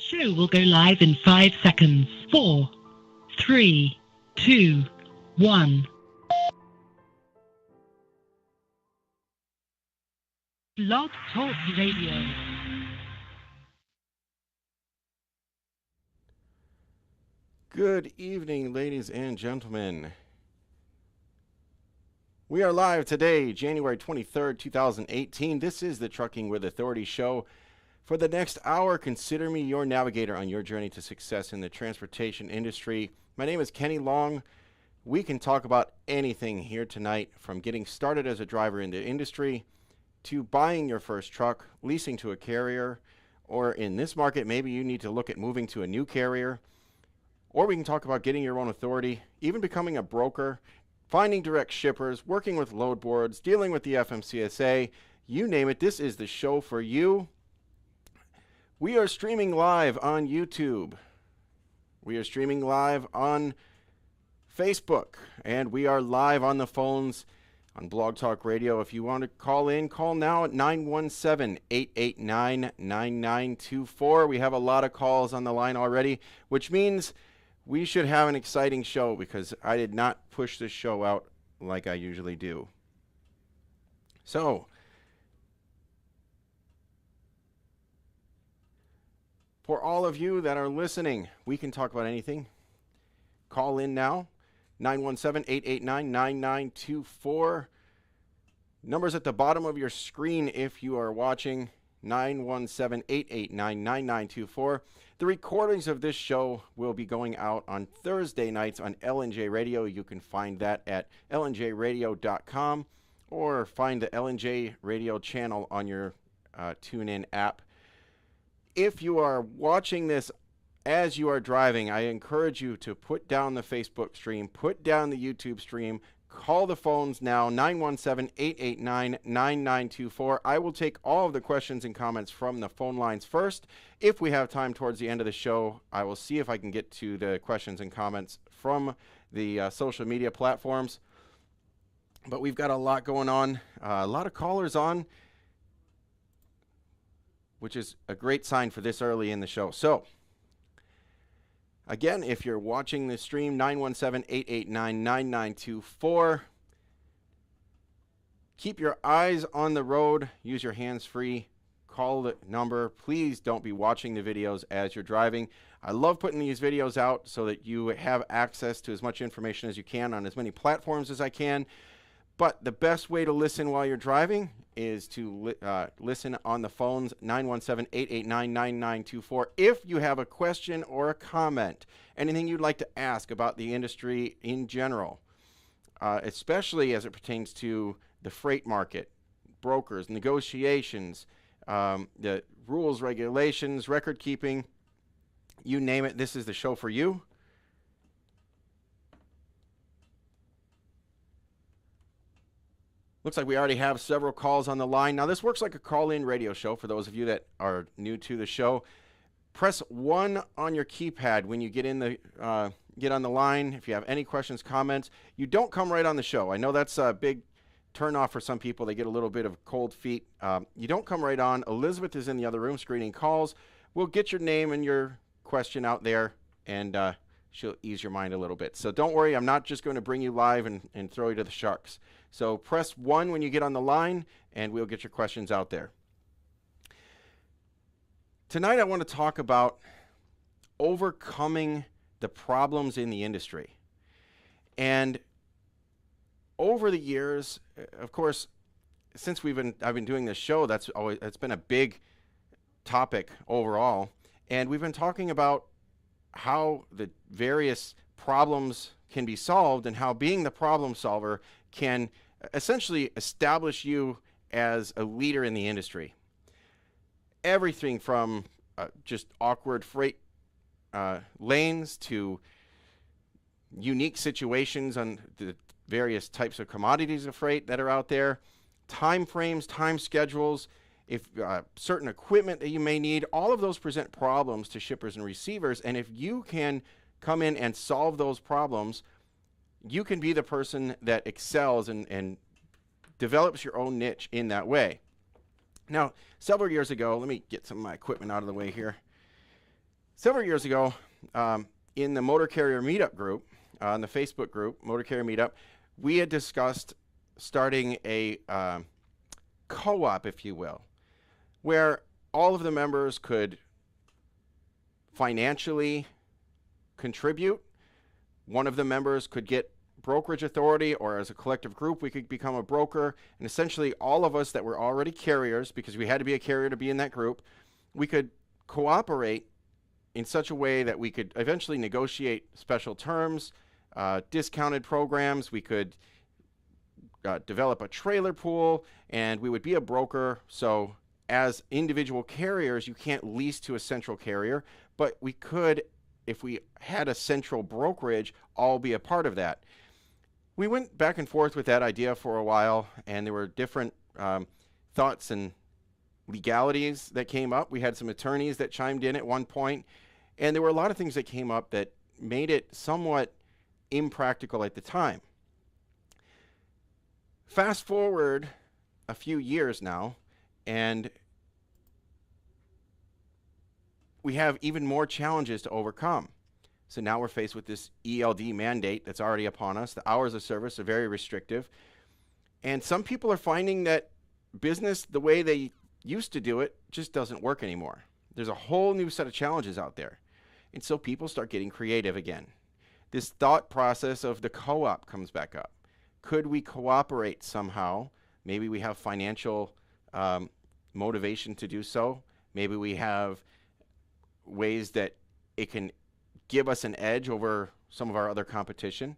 Show will go live in 5 seconds. 4, 3, 2, 1. Blog Talk Radio. Good evening, ladies and gentlemen. We are live today, January 23rd, 2018. This is the Trucking with Authority show. For the next hour, consider me your navigator on your journey to success in the transportation industry. My name is Kenny Long. We can talk about anything here tonight, from getting started as a driver in the industry to buying your first truck, leasing to a carrier, or in this market, maybe you need to look at moving to a new carrier. Or we can talk about getting your own authority, even becoming a broker, finding direct shippers, working with load boards, dealing with the FMCSA, you name it. This is the show for you. We are streaming live on YouTube. We are streaming live on Facebook. And we are live on the phones on Blog Talk Radio. If you want to call in, call now at 917-889-9924. We have a lot of calls on the line already, which means we should have an exciting show because I did not push this show out like I usually do. So, for all of you that are listening, we can talk about anything. Call in now, 917-889-9924. Numbers at the bottom of your screen if you are watching, 917-889-9924. The recordings of this show will be going out on Thursday nights on L&J Radio. You can find that at lnjradio.com or find the L&J Radio channel on your TuneIn app. If you are watching this as you are driving, I encourage you to put down the Facebook stream, put down the YouTube stream, call the phones now, 917-889-9924. I will take all of the questions and comments from the phone lines first. If we have time towards the end of the show, I will see if I can get to the questions and comments from the social media platforms. But we've got a lot going on, a lot of callers on, which is a great sign for this early in the show. So, again, if you're watching the stream, 917-889-9924. Keep your eyes on the road. Use your hands-free. Call the number. Please don't be watching the videos as you're driving. I love putting these videos out so that you have access to as much information as you can on as many platforms as I can. But the best way to listen while you're driving is to listen on the phones, 917-889-9924. If you have a question or a comment, anything you'd like to ask about the industry in general, especially as it pertains to the freight market, brokers, negotiations, the rules, regulations, record keeping, you name it, this is the show for you. Looks like we already have several calls on the line. Now, this works like a call-in radio show for those of you that are new to the show. Press 1 on your keypad when you get on the line. If you have any questions, comments, you don't come right on the show. I know that's a big turnoff for some people. They get a little bit of cold feet. You don't come right on. Elizabeth is in the other room screening calls. We'll get your name and your question out there, and she'll ease your mind a little bit. So don't worry. I'm not just going to bring you live and throw you to the sharks. So press 1 when you get on the line, and we'll get your questions out there. Tonight I want to talk about overcoming the problems in the industry. And over the years, of course, since I've been doing this show, it's been a big topic overall. And we've been talking about how the various problems can be solved and how being the problem solver can essentially establish you as a leader in the industry. Everything from just awkward freight lanes to unique situations on the various types of commodities of freight that are out there, time frames, time schedules, if certain equipment that you may need, all of those present problems to shippers and receivers. And if you can come in and solve those problems, you can be the person that excels and develops your own niche in that way. Now, several years ago, let me get some of my equipment out of the way here. Several years ago, in the Motor Carrier Meetup group, on the Facebook group, Motor Carrier Meetup, we had discussed starting a co-op, if you will, where all of the members could financially contribute. One of the members could get brokerage authority, or as a collective group, we could become a broker. And essentially, all of us that were already carriers, because we had to be a carrier to be in that group, we could cooperate in such a way that we could eventually negotiate special terms, discounted programs. We could develop a trailer pool, and we would be a broker. So as individual carriers, you can't lease to a central carrier, but we could, if we had a central brokerage, all be a part of that. We went back and forth with that idea for a while, and there were different thoughts and legalities that came up. We had some attorneys that chimed in at one point, and there were a lot of things that came up that made it somewhat impractical at the time. Fast forward a few years now, and we have even more challenges to overcome. So now we're faced with this ELD mandate that's already upon us. The hours of service are very restrictive. And some people are finding that business, the way they used to do it, just doesn't work anymore. There's a whole new set of challenges out there. And so people start getting creative again. This thought process of the co-op comes back up. Could we cooperate somehow? Maybe we have financial motivation to do so. Maybe we have ways that it can give us an edge over some of our other competition.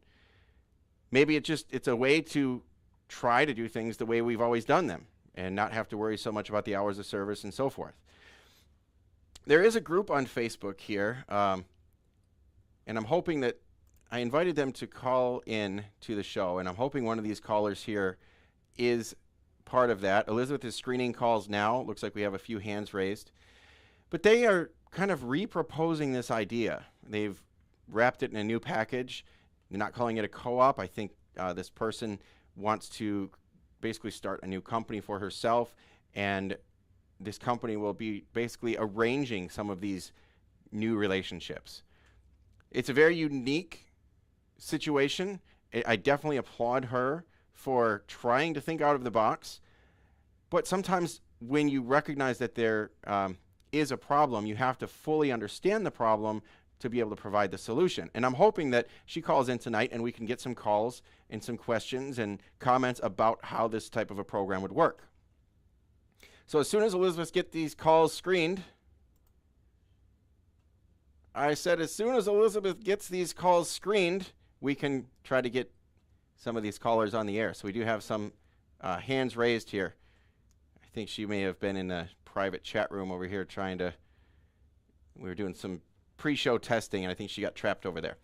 Maybe it's a way to try to do things the way we've always done them and not have to worry so much about the hours of service and so forth. There is a group on Facebook here, and I'm hoping that I invited them to call in to the show, and I'm hoping one of these callers here is part of that. Elizabeth is screening calls now. Looks like we have a few hands raised. But they are kind of reproposing this idea. They've wrapped it in a new package. They're not calling it a co-op. I think this person wants to basically start a new company for herself, and this company will be basically arranging some of these new relationships. It's a very unique situation. I definitely applaud her for trying to think out of the box, but sometimes when you recognize that there is a problem, you have to fully understand the problem to be able to provide the solution. And I'm hoping that she calls in tonight and we can get some calls and some questions and comments about how this type of a program would work. So as soon as Elizabeth gets these calls screened, I said as soon as Elizabeth gets these calls screened, we can try to get some of these callers on the air. So we do have some hands raised here. I think she may have been in a private chat room over here we were doing some pre-show testing, and I think she got trapped over there.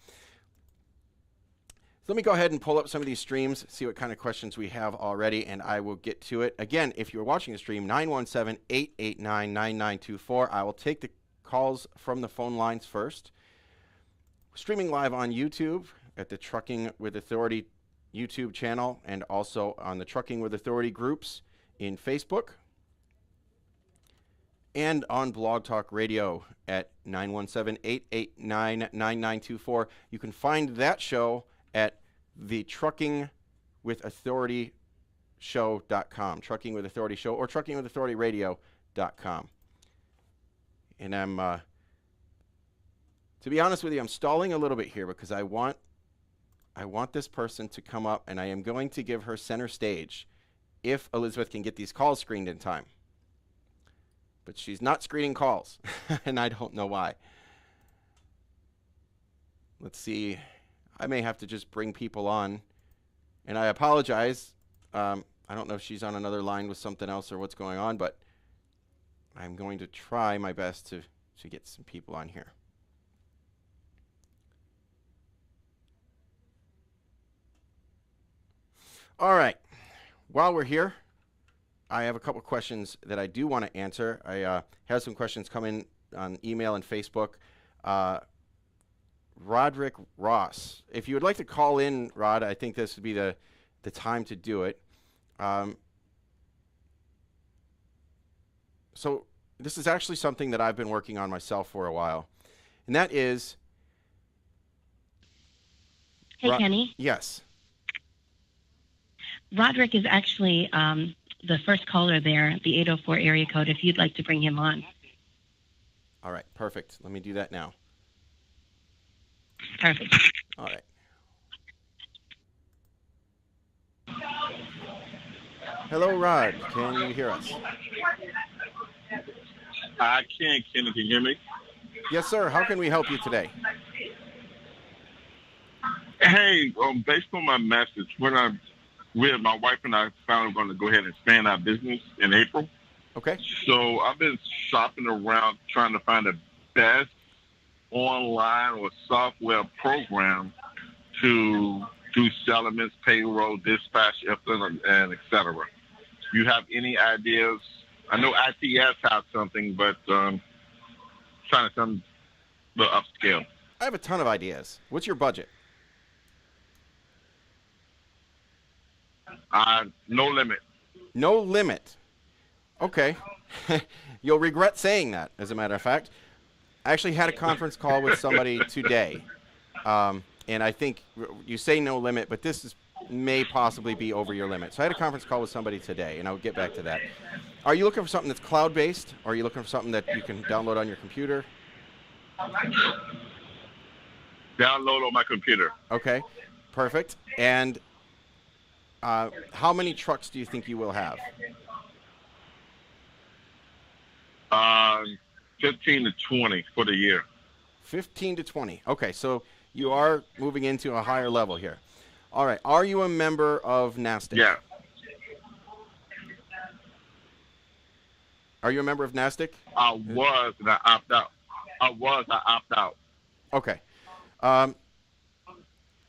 So let me go ahead and pull up some of these streams, see what kind of questions we have already, and I will get to it. Again, if you're watching the stream, 917-889-9924. I will take the calls from the phone lines first. Streaming live on YouTube at the Trucking with Authority YouTube channel, and also on the Trucking with Authority groups in Facebook, and on Blog Talk Radio at 917-889-9924. You can find that show at the Trucking with Authority show.com, Trucking with Authority show, or Trucking with Authority radio.com. And I'm, to be honest with you, I'm stalling a little bit here because I want this person to come up, and I am going to give her center stage if Elizabeth can get these calls screened in time. But she's not screening calls, and I don't know why. Let's see. I may have to just bring people on, and I apologize. I don't know if she's on another line with something else or what's going on, but I'm going to try my best to get some people on here. All right. While we're here, I have a couple questions that I do want to answer. I have some questions come in on email and Facebook. Roderick Ross, if you would like to call in, Rod, I think this would be the time to do it. So this is actually something that I've been working on myself for a while. and that is... Hey, Kenny. Yes. Roderick is actually the first caller there, the 804 area code, if you'd like to bring him on. All right, perfect. Let me do that now. Perfect. All right. Hello, Rod. Can you hear us? I can. Can you hear me? Yes, sir. How can we help you today? Hey, based on my message, my wife and I finally going to go ahead and expand our business in April. Okay. So I've been shopping around trying to find the best online or software program to do settlements, payroll, dispatch, and et cetera. Do you have any ideas? I know ITS has something, but trying to come the upscale. I have a ton of ideas. What's your budget? No limit. No limit. Okay. You'll regret saying that, as a matter of fact. I actually had a conference call with somebody today, and I think you say no limit, but this may possibly be over your limit. So I had a conference call with somebody today, and I'll get back to that. Are you looking for something that's cloud-based, or are you looking for something that you can download on your computer? Download on my computer. Okay, perfect. And how many trucks do you think you will have? 15 to 20 for the year. 15 to 20. Okay, so you are moving into a higher level here. All right. Are you a member of NASDAQ? Yeah. Are you a member of NASDAQ? I was, and I opt out. I opt out. Okay. All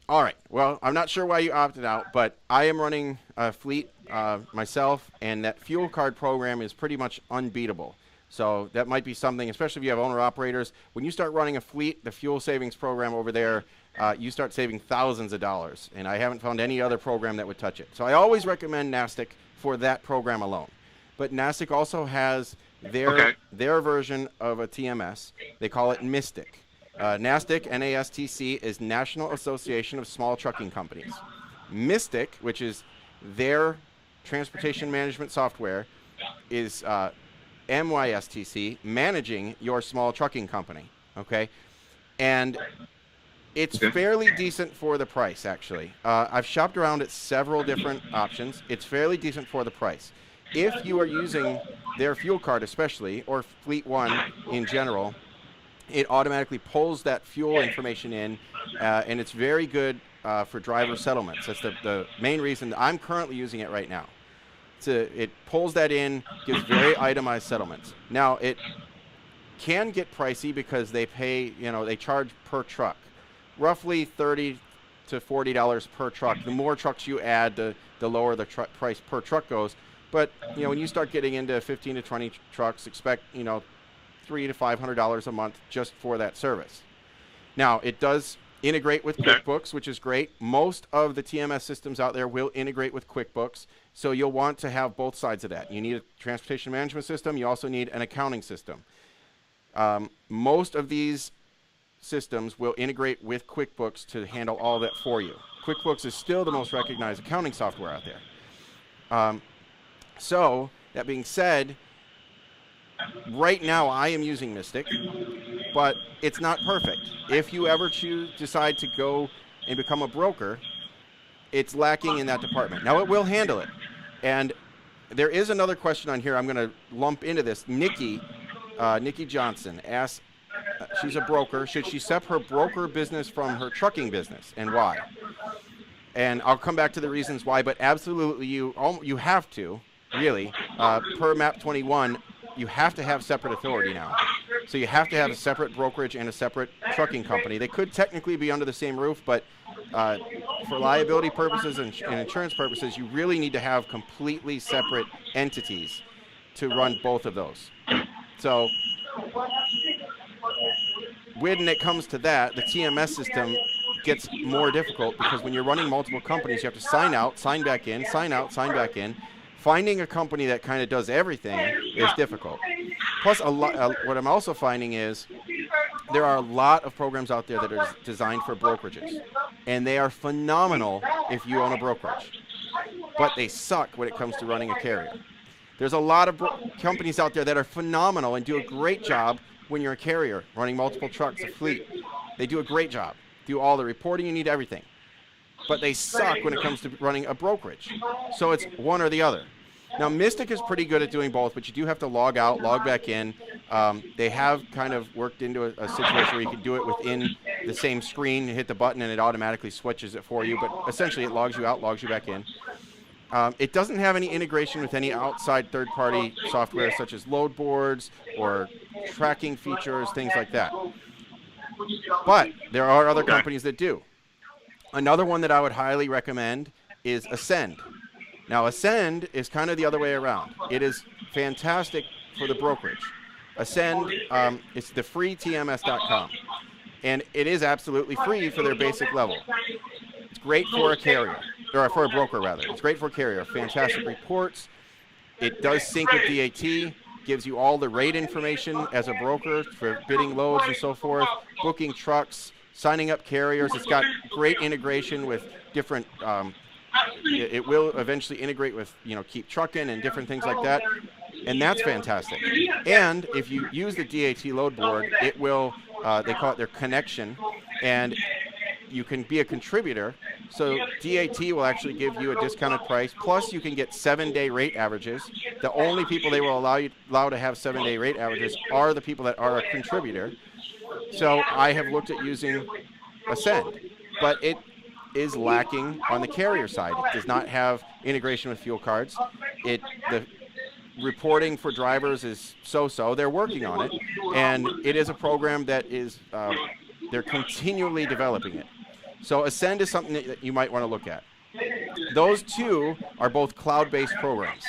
right. Well, I'm not sure why you opted out, but I am running a fleet myself, and that fuel card program is pretty much unbeatable. So that might be something, especially if you have owner-operators. When you start running a fleet, the fuel savings program over there, you start saving thousands of dollars, and I haven't found any other program that would touch it. So I always recommend NASDAQ for that program alone. But NASDAQ also has their version of a TMS. They call it Mystic. NASTC, N-A-S-T-C, is National Association of Small Trucking Companies. Mystic, which is their transportation management software, is MYSTC, managing your small trucking company, okay? And it's fairly decent for the price, actually. I've shopped around at several different options. It's fairly decent for the price. If you are using their fuel card especially, or Fleet One in general, it automatically pulls that fuel information in, and it's very good for driver settlements. That's the main reason I'm currently using it right now. It pulls that in, gives very itemized settlements. Now, it can get pricey because they pay, they charge per truck, roughly $30 to $40 per truck. The more trucks you add, the lower the price per truck goes. But, when you start getting into 15 to 20 trucks, expect, $300 to $500 a month just for that service. Now, it does integrate with QuickBooks, which is great. Most of the TMS systems out there will integrate with QuickBooks, so you'll want to have both sides of that. You need a transportation management system. You also need an accounting system. Most of these systems will integrate with QuickBooks to handle all that for you. QuickBooks is still the most recognized accounting software out there. So, that being said, right now I am using Mystic, but it's not perfect. If you ever decide to go and become a broker, it's lacking in that department. Now, it will handle it. And there is another question on here I'm going to lump into this. Nikki Johnson asks, she's a broker, should she separate her broker business from her trucking business, and why? And I'll come back to the reasons why, but absolutely you have to, really, per MAP 21, you have to have separate authority now. So you have to have a separate brokerage and a separate trucking company. They could technically be under the same roof, but for liability purposes and insurance purposes, you really need to have completely separate entities to run both of those. So when it comes to that, the TMS system gets more difficult because when you're running multiple companies, you have to sign out, sign back in, sign out, sign back in. Finding a company that kind of does everything is difficult. Plus, what I'm also finding is there are a lot of programs out there that are designed for brokerages, and they are phenomenal if you own a brokerage, but they suck when it comes to running a carrier. There's a lot of companies out there that are phenomenal and do a great job when you're a carrier, running multiple trucks, a fleet. They do a great job, do all the reporting you need, everything. But they suck when it comes to running a brokerage. So it's one or the other. Now, Mystic is pretty good at doing both, but you do have to log out, log back in. They have kind of worked into a situation where you can do it within the same screen. You hit the button and it automatically switches it for you, but essentially it logs you out, logs you back in. It doesn't have any integration with any outside third-party software such as load boards or tracking features, things like that. But there are other companies that do. Another one that I would highly recommend is Ascend. Now, Ascend is kind of the other way around. It is fantastic for the brokerage. Ascend, it's the free TMS.com. And it is absolutely free for their basic level. It's great for a carrier, or for a broker, rather. It's great for a carrier. Fantastic reports. It does sync with DAT, gives you all the rate information as a broker for bidding loads and so forth, booking trucks, signing up carriers. It's got great integration with different, it will eventually integrate with, Keep Truckin' and different things like that. And that's fantastic. And if you use the DAT load board, it will, they call it their connection, and you can be a contributor. So DAT will actually give you a discounted price. Plus, you can get 7-day rate averages. The only people they will allow to have 7-day rate averages are the people that are a contributor. So I have looked at using Ascend, but it is lacking on the carrier side. It does not have integration with fuel cards. The reporting for drivers is so-so. They're working on it, and it is a program that is they're continually developing it. So Ascend is something that you might want to look at. Those two are both cloud-based programs,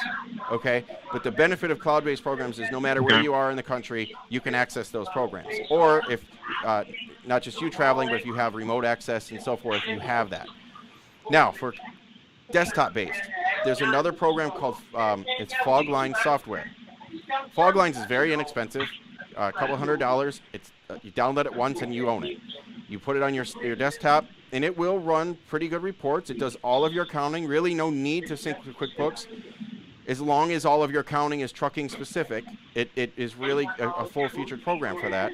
okay? But the benefit of cloud-based programs is no matter where you are in the country, you can access those programs. Or if, not just you traveling, but if you have remote access and so forth, you have that. Now, for desktop-based, there's another program called, it's Fogline software. Foglines is very inexpensive, a couple $100. It's you download it once and you own it. You put it on your desktop, and it will run pretty good reports. It does all of your accounting. Really no need to sync with QuickBooks. As long as all of your accounting is trucking specific, it is really a full-featured program for that.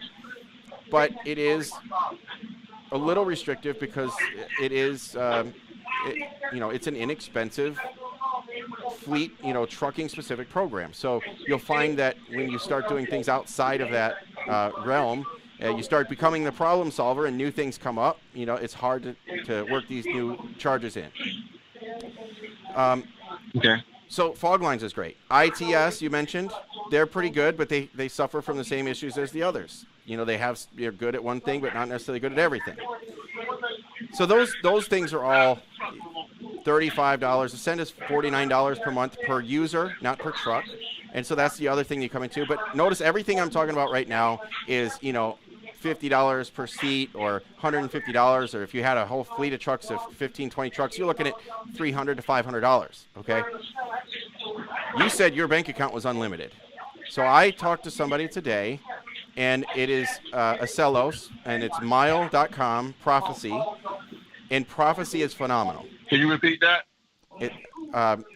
But it is a little restrictive because it is, it's an inexpensive fleet, trucking specific program. So you'll find that when you start doing things outside of that realm, you start becoming the problem solver and new things come up. It's hard to work these new charges in. Okay. So Foglines is great. ITS, you mentioned, they're pretty good, but they suffer from the same issues as the others. They're good at one thing, but not necessarily good at everything. So those things are all $35. Ascend is $49 per month per user, not per truck. And so that's the other thing you come into. But notice everything I'm talking about right now is, $50 per seat or $150, or if you had a whole fleet of trucks of 15, 20 trucks, you're looking at $300 to $500, okay? You said your bank account was unlimited. So I talked to somebody today, and it is Acellos, and it's mile.com, Prophecy, and Prophecy is phenomenal. Can you repeat that?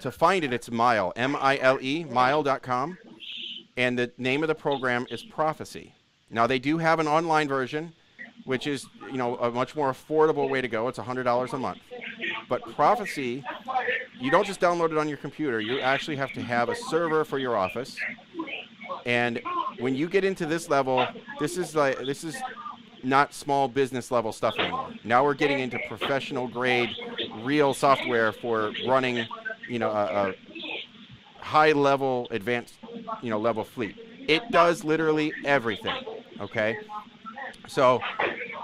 To find it, it's Mile, M-I-L-E, mile.com, and the name of the program is Prophecy. Now, they do have an online version, which is, a much more affordable way to go. It's $100 a month. But Prophecy, you don't just download it on your computer. You actually have to have a server for your office. And when you get into this level, this is not small business level stuff anymore. Now we're getting into professional grade, real software for running, a high level, advanced, level fleet. It does literally everything, okay? So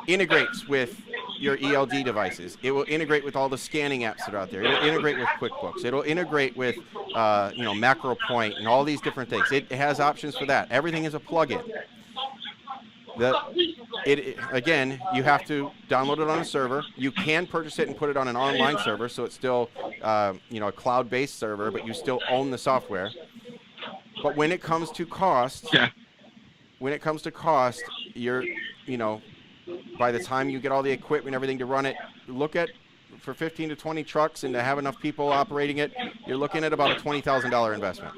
integrates with your ELD devices. It will integrate with all the scanning apps that are out there. It'll integrate with QuickBooks. It'll integrate with, MacroPoint and all these different things. It has options for that. Everything is a plugin. Again, you have to download it on a server. You can purchase it and put it on an online server, so it's still, a cloud-based server, but you still own the software. But when it comes to cost, you know, by the time you get all the equipment and everything to run it, look at for 15 to 20 trucks and to have enough people operating it, you're looking at about a $20,000 investment.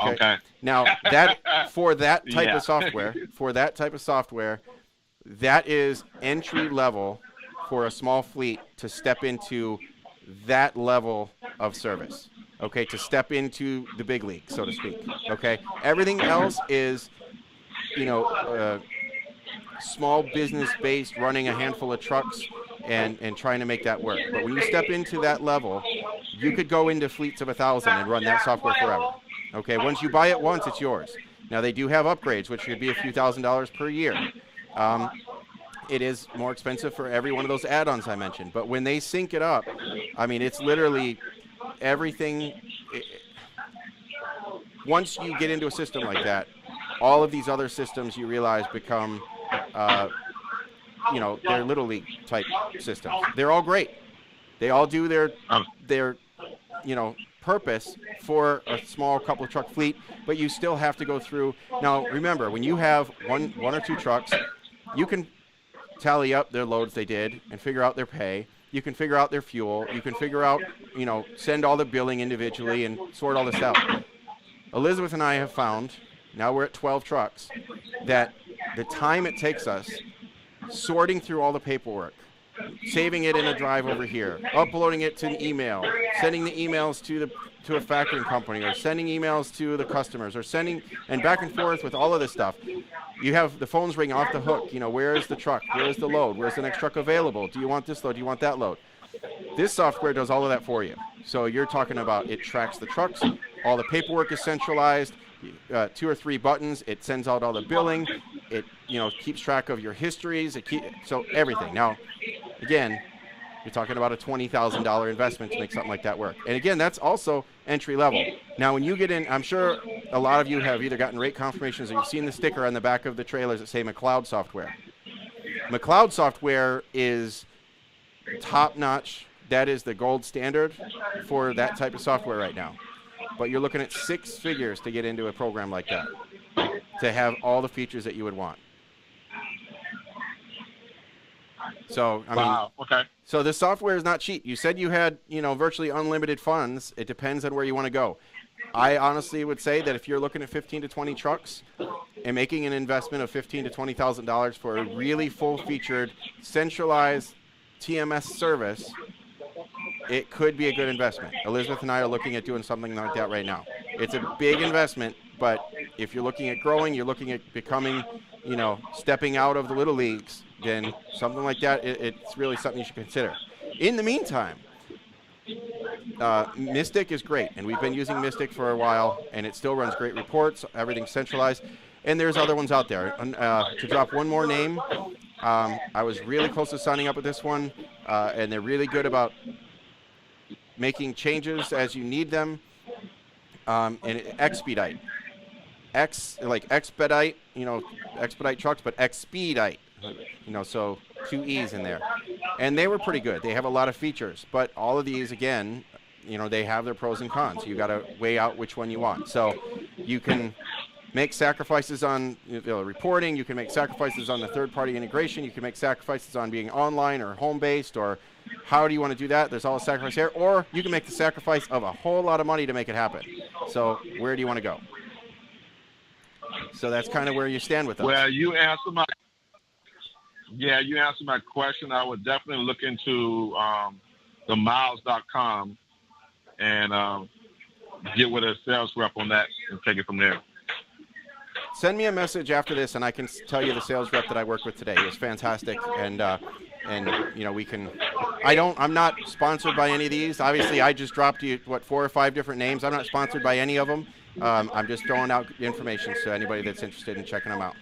Okay. Now that for that type of software, that is entry level for a small fleet to step into that level of service. Okay, to step into the big league, so to speak. Okay, everything else is, you know, small business based, running a handful of trucks and trying to make that work. But when you step into that level, you could go into fleets of 1,000 and run that software forever. Okay, once you buy it once, it's yours. Now they do have upgrades, which could be a few $1,000s per year. It is more expensive for every one of those add-ons I mentioned. But when they sync it up, I mean, it's literally everything. Once you get into a system like that, all of these other systems you realize become, you know, they're Little League type systems. They're all great. They all do their you know, purpose for a small couple truck fleet, but you still have to go through. Now, remember, when you have one or two trucks, you can tally up their loads they did and figure out their pay. You can figure out their fuel. You can figure out, you know, send all the billing individually and sort all this out. Elizabeth and I have found, now we're at 12 trucks, that the time it takes us sorting through all the paperwork, saving it in a drive over here, uploading it to an email, sending the emails to a factoring company, or sending emails to the customers, or sending, and back and forth with all of this stuff. You have the phones ring off the hook. You know, where is the truck? Where is the load? Where's the next truck available? Do you want this load? Do you want that load? This software does all of that for you. So you're talking about, it tracks the trucks. All the paperwork is centralized. 2 or 3 buttons. It sends out all the billing. It, you know, keeps track of your histories. So everything. Now, again, you're talking about a $20,000 investment to make something like that work. And again, that's also entry level. Now, when you get in, I'm sure a lot of you have either gotten rate confirmations or you've seen the sticker on the back of the trailers that say McLeod software. McLeod software is top-notch. That is the gold standard for that type of software right now. But you're looking at 6 figures to get into a program like that, to have all the features that you would want. So, I mean, okay. So the software is not cheap. You said you had, you know, virtually unlimited funds. It depends on where you want to go. I honestly would say that if you're looking at 15 to 20 trucks and making an investment of $15,000 to $20,000 for a really full-featured, centralized TMS service, it could be a good investment. Elizabeth and I are looking at doing something like that right now. It's a big investment, but if you're looking at growing, you're looking at becoming, you know, stepping out of the little leagues, then something like that, it's really something you should consider. In the meantime, Mystic is great, and we've been using Mystic for a while, and it still runs great reports. Everything's centralized, and there's other ones out there. To drop one more name, I was really close to signing up with this one, and they're really good about making changes as you need them, and Expedite. Like Expedite, you know, Expedite trucks, but Expedite, you know, so 2 E's in there. And they were pretty good. They have a lot of features, but all of these, again, you know, they have their pros and cons. You got to weigh out which one you want. So you can make sacrifices on, you know, reporting. You can make sacrifices on the third-party integration. You can make sacrifices on being online or home-based, or how do you want to do that? There's all a sacrifice there. Or you can make the sacrifice of a whole lot of money to make it happen. So where do you want to go? So that's kind of where you stand with us. Well, you answered my question. I would definitely look into the miles.com and get with a sales rep on that and take it from there. Send me a message after this, and I can tell you the sales rep that I worked with today. It was fantastic, and you know, we can. I'm not sponsored by any of these. Obviously, I just dropped you 4 or 5 different names. I'm not sponsored by any of them. I'm just throwing out information to anybody that's interested in checking them out.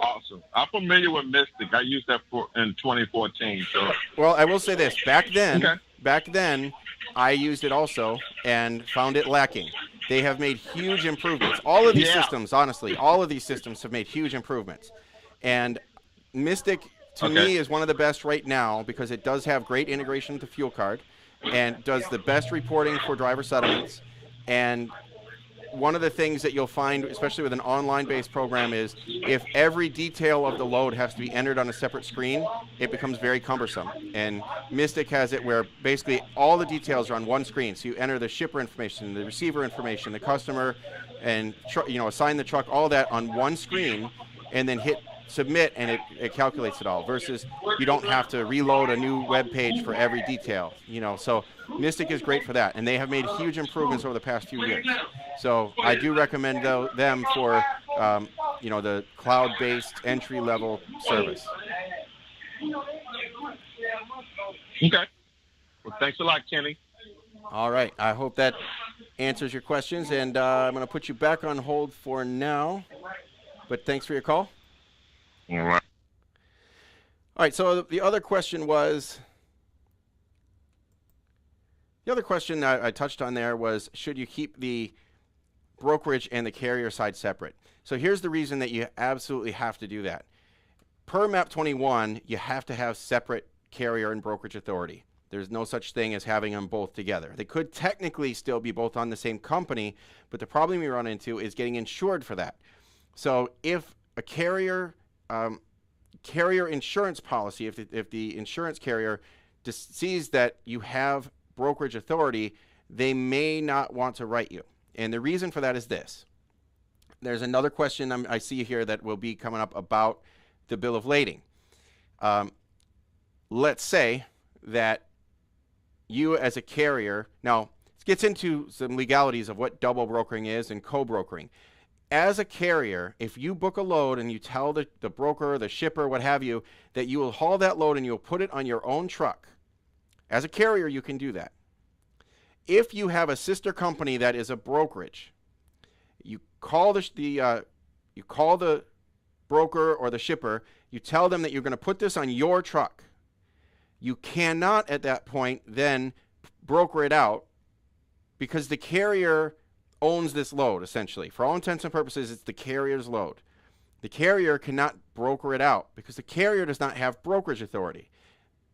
Awesome. I'm familiar with Mystic. I used that in 2014. So. Well, I will say this. Back then, I used it also and found it lacking. They have made huge improvements. All of these systems, honestly, all of these systems have made huge improvements. And Mystic, to me, is one of the best right now because it does have great integration with the fuel card and does the best reporting for driver settlements. And one of the things that you'll find, especially with an online-based program, is if every detail of the load has to be entered on a separate screen, it becomes very cumbersome. And Mystic has it where basically all the details are on one screen. So you enter the shipper information, the receiver information, the customer, and assign the truck, all that on one screen, and then hit submit, and it calculates it all, versus you don't have to reload a new web page for every detail. So Mystic is great for that, and they have made huge improvements over the past few years. So I do recommend them for the cloud-based entry-level service. Okay. Well, thanks a lot, Kenny. All right. I hope that answers your questions, and I'm going to put you back on hold for now. But thanks for your call. All right. All right. So the other question I touched on there was, should you keep the brokerage and the carrier side separate? So here's the reason that you absolutely have to do that. Per MAP 21, you have to have separate carrier and brokerage authority. There's no such thing as having them both together. They could technically still be both on the same company, but the problem you run into is getting insured for that. So if a carrier insurance policy, if the insurance carrier sees that you have brokerage authority, they may not want to write you. And the reason for that is this. There's another question I see here that will be coming up about the bill of lading. Let's say that you as a carrier, now it gets into some legalities of what double brokering is and co-brokering. As a carrier, if you book a load and you tell the broker, the shipper, what have you, that you will haul that load and you'll put it on your own truck, as a carrier, you can do that. If you have a sister company that is a brokerage, you call the broker or the shipper, you tell them that you're going to put this on your truck. You cannot at that point then broker it out, because the carrier owns this load, essentially. For all intents and purposes, it's the carrier's load. The carrier cannot broker it out because the carrier does not have brokerage authority.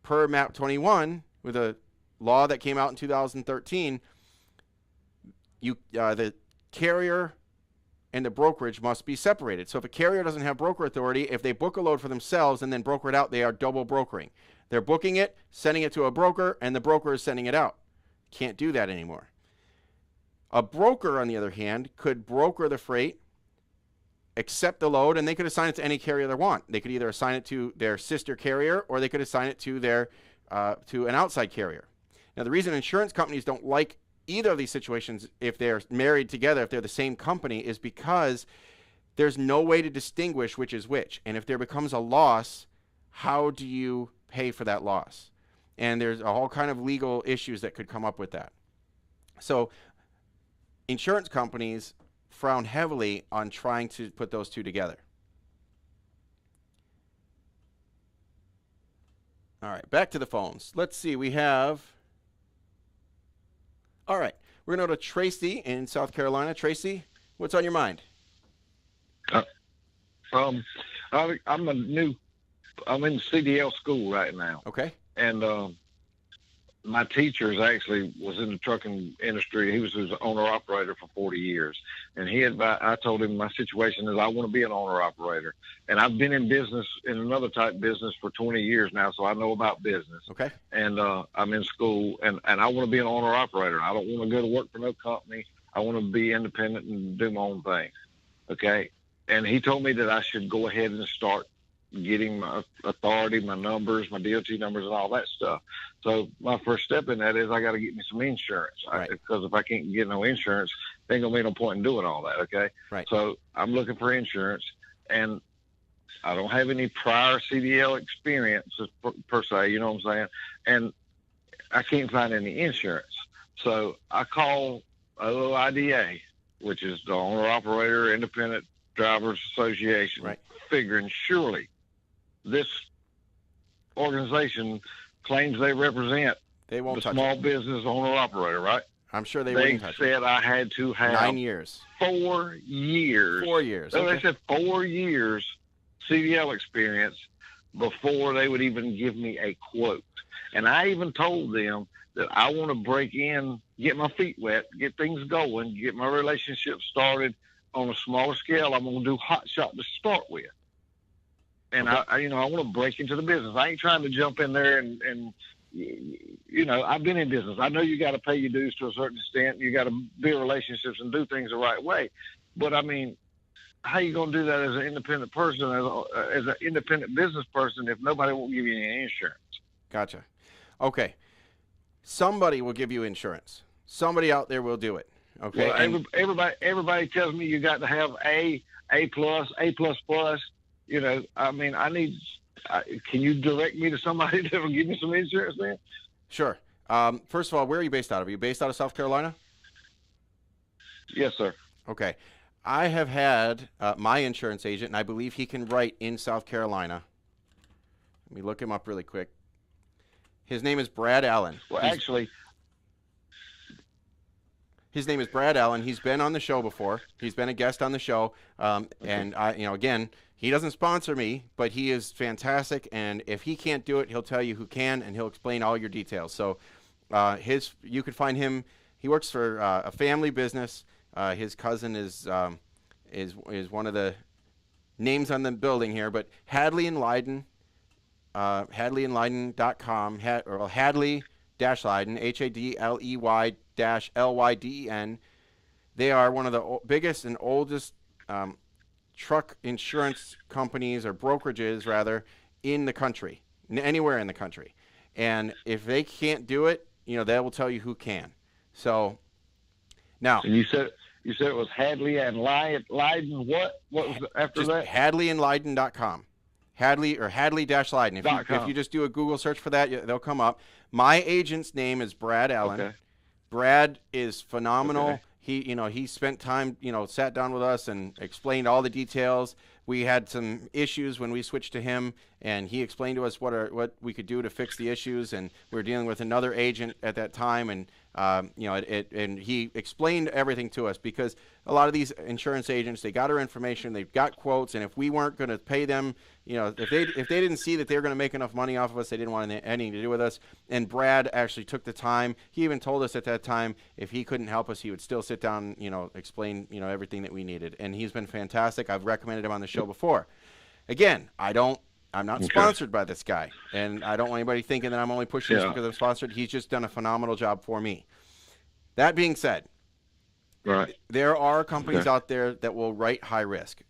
Per MAP 21, with a law that came out in 2013, the carrier and the brokerage must be separated. So if a carrier doesn't have broker authority, if they book a load for themselves and then broker it out, they are double brokering. They're booking it, sending it to a broker, and the broker is sending it out. Can't do that anymore. A broker, on the other hand, could broker the freight, accept the load, and they could assign it to any carrier they want. They could either assign it to their sister carrier, or they could assign it to to an outside carrier. Now, the reason insurance companies don't like either of these situations, if they're married together, if they're the same company, is because there's no way to distinguish which is which. And if there becomes a loss, how do you pay for that loss? And there's a whole kind of legal issues that could come up with that. So insurance companies frown heavily on trying to put those two together. All right, back to the phones. Let's see, we have... All right, we're going to go to Tracy in South Carolina. Tracy, what's on your mind? I'm in CDL school right now. Okay. And my teacher actually was in the trucking industry. He was an owner-operator for 40 years. And I told him my situation is I want to be an owner-operator. And I've been in business, in another type business for 20 years now, so I know about business. Okay. And I'm in school, and I want to be an owner-operator. I don't want to go to work for no company. I want to be independent and do my own thing. Okay? And he told me that I should go ahead and start getting my authority, my numbers, my DOT numbers, and all that stuff. So my first step in that is I got to get me some insurance. Right. Because if I can't get no insurance, there ain't going to be no point in doing all that, okay? Right. So I'm looking for insurance, and I don't have any prior CDL experience per se, you know what I'm saying? And I can't find any insurance. So I call OIDA, which is the Owner-Operator Independent Drivers Association, right, figuring surely this organization claims they represent the small business owner-operator, right? I'm sure they wouldn't touch it. They said I had to have 9 years. 4 years. 4 years. So okay. they said 4 years CDL experience before they would even give me a quote. And I even told them that I want to break in, get my feet wet, get things going, get my relationship started on a smaller scale. I'm going to do hot shot to start with. And Okay. I want to break into the business. I ain't trying to jump in there and I've been in business. I know you got to pay your dues to a certain extent. You got to build relationships and do things the right way. But I mean, how you going to do that as an independent person, as an independent business person, if nobody won't give you any insurance? Gotcha. Okay. Somebody will give you insurance. Somebody out there will do it. Okay. Well, everybody tells me you got to have A plus, A plus plus. I mean, can you direct me to somebody that will give me some insurance, man? Sure. First of all, where are you based out of? Are you based out of South Carolina? Yes, sir. Okay. I have had my insurance agent, and I believe he can write in South Carolina. Let me look him up really quick. His name is Brad Allen. Well, His name is Brad Allen. He's been on the show before. He's been a guest on the show. And again, he doesn't sponsor me, but he is fantastic. And if he can't do it, he'll tell you who can, and he'll explain all your details. So, you could find him. He works for a family business. His cousin is one of the names on the building here, but Hadley and Leiden, HadleyandLeiden.com, or Hadley-Leiden, HADLEY-LYDEN. They are one of the biggest and oldest truck insurance companies, or brokerages rather, in the country, anywhere in the country. And if they can't do it, they will tell you who can. So now, and you said it was Hadley and Leiden. What was after just that? HadleyandLeiden.com. Hadley or Hadley-Leiden. If you just do a Google search for that, they'll come up. My agent's name is Brad Allen. Okay. Brad is phenomenal. Okay. He spent time, sat down with us and explained all the details. We had some issues when we switched to him, and he explained to us what we could do to fix the issues. And we were dealing with another agent at that time, and and he explained everything to us, because a lot of these insurance agents, they got our information, they've got quotes, and if we weren't going to pay them, if they didn't see that they were going to make enough money off of us, they didn't want anything to do with us. And Brad actually took the time. He even told us at that time if he couldn't help us, he would still sit down, explain, everything that we needed. And he's been fantastic. I've recommended him on the show before. Again, I'm not sponsored by this guy, and I don't want anybody thinking that I'm only pushing this because I'm sponsored. He's just done a phenomenal job for me. That being said, Right. there are companies out there that will write high risk.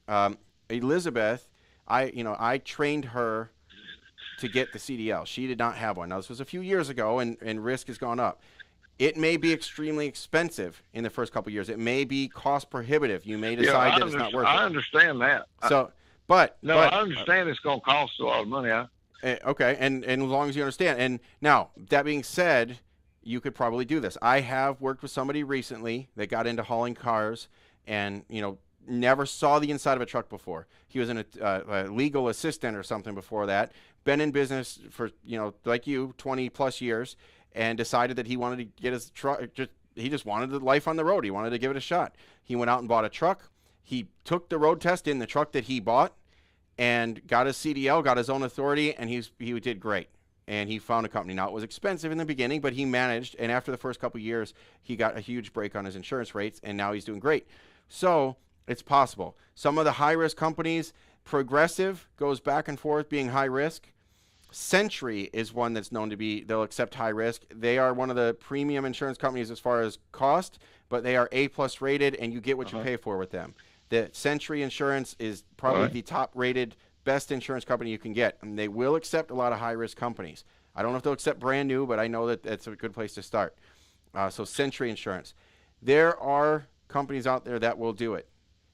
Elizabeth, I trained her to get the CDL. She did not have one. Now, this was a few years ago, and risk has gone up. It may be extremely expensive in the first couple of years. It may be cost prohibitive. You may decide that it's not worth it. I understand that. I understand it's going to cost a lot of money. Okay, and as long as you understand. And now, that being said, you could probably do this. I have worked with somebody recently that got into hauling cars and, never saw the inside of a truck before. He was a legal assistant or something before that, been in business for, like you, 20 plus years, and decided that he wanted to get his truck. He just wanted the life on the road. He wanted to give it a shot. He went out and bought a truck. He took the road test in the truck that he bought and got his CDL, got his own authority, and he did great. And he found a company. Now, it was expensive in the beginning, but he managed, and after the first couple of years, he got a huge break on his insurance rates, and now he's doing great. So it's possible. Some of the high-risk companies, Progressive goes back and forth being high risk. Century is one that's known to be, they'll accept high risk. They are one of the premium insurance companies as far as cost, but they are A+ rated, and you get what you pay for with them. The Century Insurance is probably the top rated, best insurance company you can get, and they will accept a lot of high risk companies. I don't know if they'll accept brand new, but I know that that's a good place to start. So Century Insurance. There are companies out there that will do it.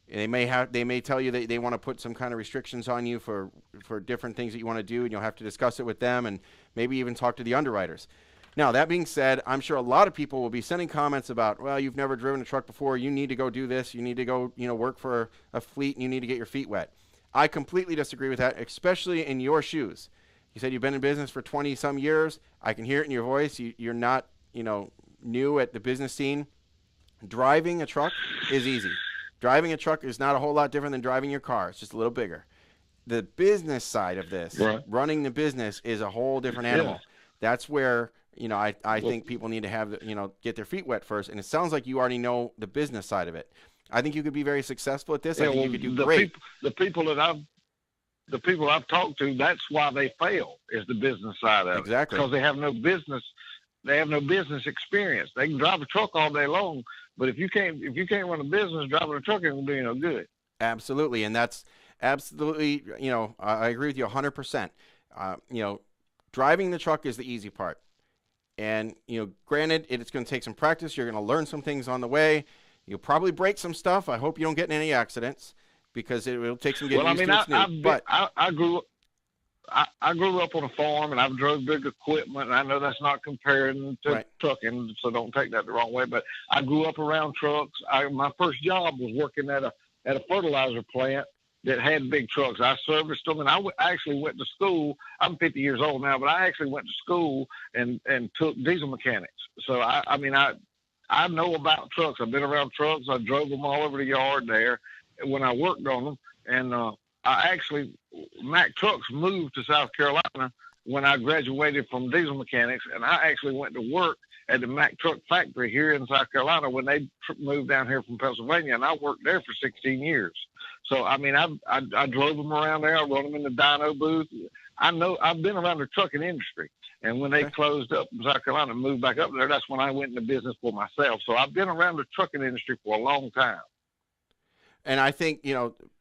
They may tell you that they want to put some kind of restrictions on you for different things that you want to do, and you'll have to discuss it with them and maybe even talk to the underwriters. Now, that being said, I'm sure a lot of people will be sending comments about, well, you've never driven a truck before. You need to go do this. You need to go, work for a fleet, and you need to get your feet wet. I completely disagree with that, especially in your shoes. You said you've been in business for 20-some years. I can hear it in your voice. You're not, new at the business scene. Driving a truck is easy. Driving a truck is not a whole lot different than driving your car. It's just a little bigger. The business side of this, running the business, is a whole different animal. That's where I think people need to have, get their feet wet first. And it sounds like you already know the business side of it. I think you could be very successful at this. I think you could do great. The people I've talked to, that's why they fail, is the business side of it. Exactly. Because they have no business experience. They can drive a truck all day long, but if you can't run a business, driving a truck ain't gonna do you no good. Absolutely, and that's absolutely, I agree with you 100%. Driving the truck is the easy part. And, granted, it's going to take some practice. You're going to learn some things on the way. You'll probably break some stuff. I hope you don't get in any accidents because it will take some getting used to. I grew up on a farm, and I've drove big equipment, and I know that's not comparing to trucking, so don't take that the wrong way. But I grew up around trucks. My first job was working at a fertilizer plant that had big trucks. I serviced them, and I actually went to school. I'm 50 years old now, but I actually went to school and took diesel mechanics. So I know about trucks. I've been around trucks. I drove them all over the yard there when I worked on them. And Mack Trucks moved to South Carolina when I graduated from diesel mechanics, and I actually went to work at the Mack Truck factory here in South Carolina when they moved down here from Pennsylvania, and I worked there for 16 years. So, I drove them around there. I run them in the dyno booth. I've been around the trucking industry. And when they closed up in South Carolina and moved back up there, that's when I went into business for myself. So I've been around the trucking industry for a long time. And I think,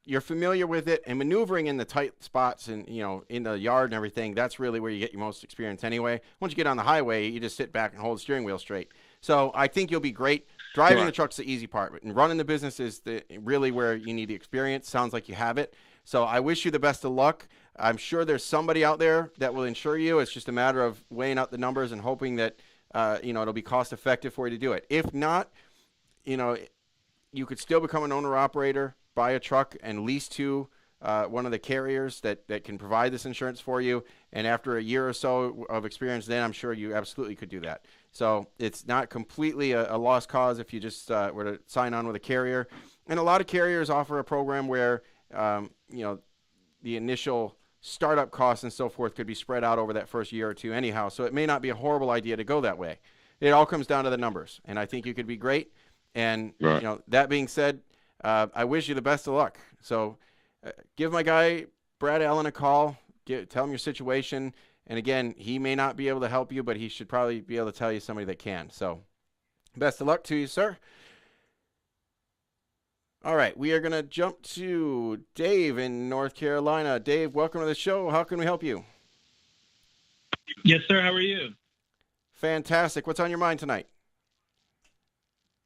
you're familiar with it, and maneuvering in the tight spots and, in the yard and everything, that's really where you get your most experience anyway. Once you get on the highway, you just sit back and hold the steering wheel straight. So I think you'll be great. Driving the truck's the easy part, and running the business is really where you need the experience. Sounds like you have it. So I wish you the best of luck. I'm sure there's somebody out there that will insure you. It's just a matter of weighing out the numbers and hoping that, it'll be cost effective for you to do it. If not, you could still become an owner-operator, buy a truck, and lease to one of the carriers that can provide this insurance for you. And after a year or so of experience, then I'm sure you absolutely could do that. So it's not completely a lost cause if you just were to sign on with a carrier. And a lot of carriers offer a program where, the initial startup costs and so forth could be spread out over that first year or two anyhow. So it may not be a horrible idea to go that way. It all comes down to the numbers. And I think you could be great. And, that being said, I wish you the best of luck. So give my guy, Brad Allen, a call. Tell him your situation. And again, he may not be able to help you, but he should probably be able to tell you somebody that can. So best of luck to you, sir. All right, we are going to jump to Dave in North Carolina. Dave, welcome to the show. How can we help you? Yes, sir. How are you? Fantastic. What's on your mind tonight?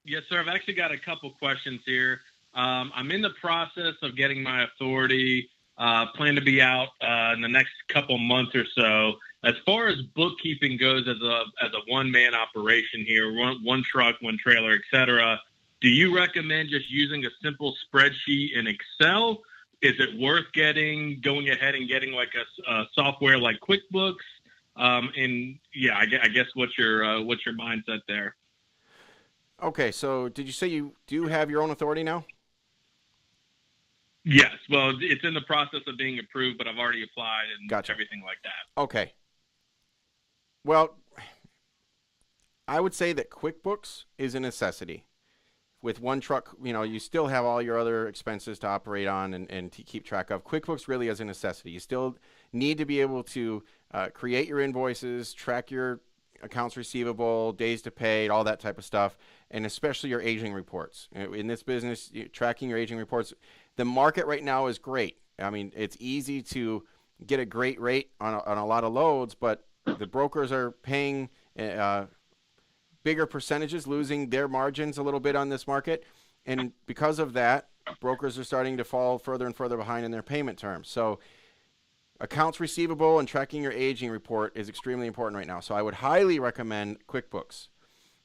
Yes, sir. I've actually got a couple questions here. I'm in the process of getting my authority, plan to be out in the next couple months or so. As far as bookkeeping goes, as a one-man operation here, one truck, one trailer, etc., do you recommend just using a simple spreadsheet in Excel? Is it worth going ahead and getting like a software like QuickBooks? I guess what's your mindset there? Okay, so did you say you do have your own authority now? Yes. Well, it's in the process of being approved, but I've already applied and everything like that. Okay. Well, I would say that QuickBooks is a necessity. With one truck, you still have all your other expenses to operate on and to keep track of. QuickBooks really is a necessity. You still need to be able to create your invoices, track your accounts receivable, days to pay, all that type of stuff, and especially your aging reports. In this business, tracking your aging reports, the market right now is great. I mean, it's easy to get a great rate on a lot of loads, but the brokers are paying bigger percentages, losing their margins a little bit on this market. And because of that, brokers are starting to fall further and further behind in their payment terms. So accounts receivable and tracking your aging report is extremely important right now. So I would highly recommend QuickBooks.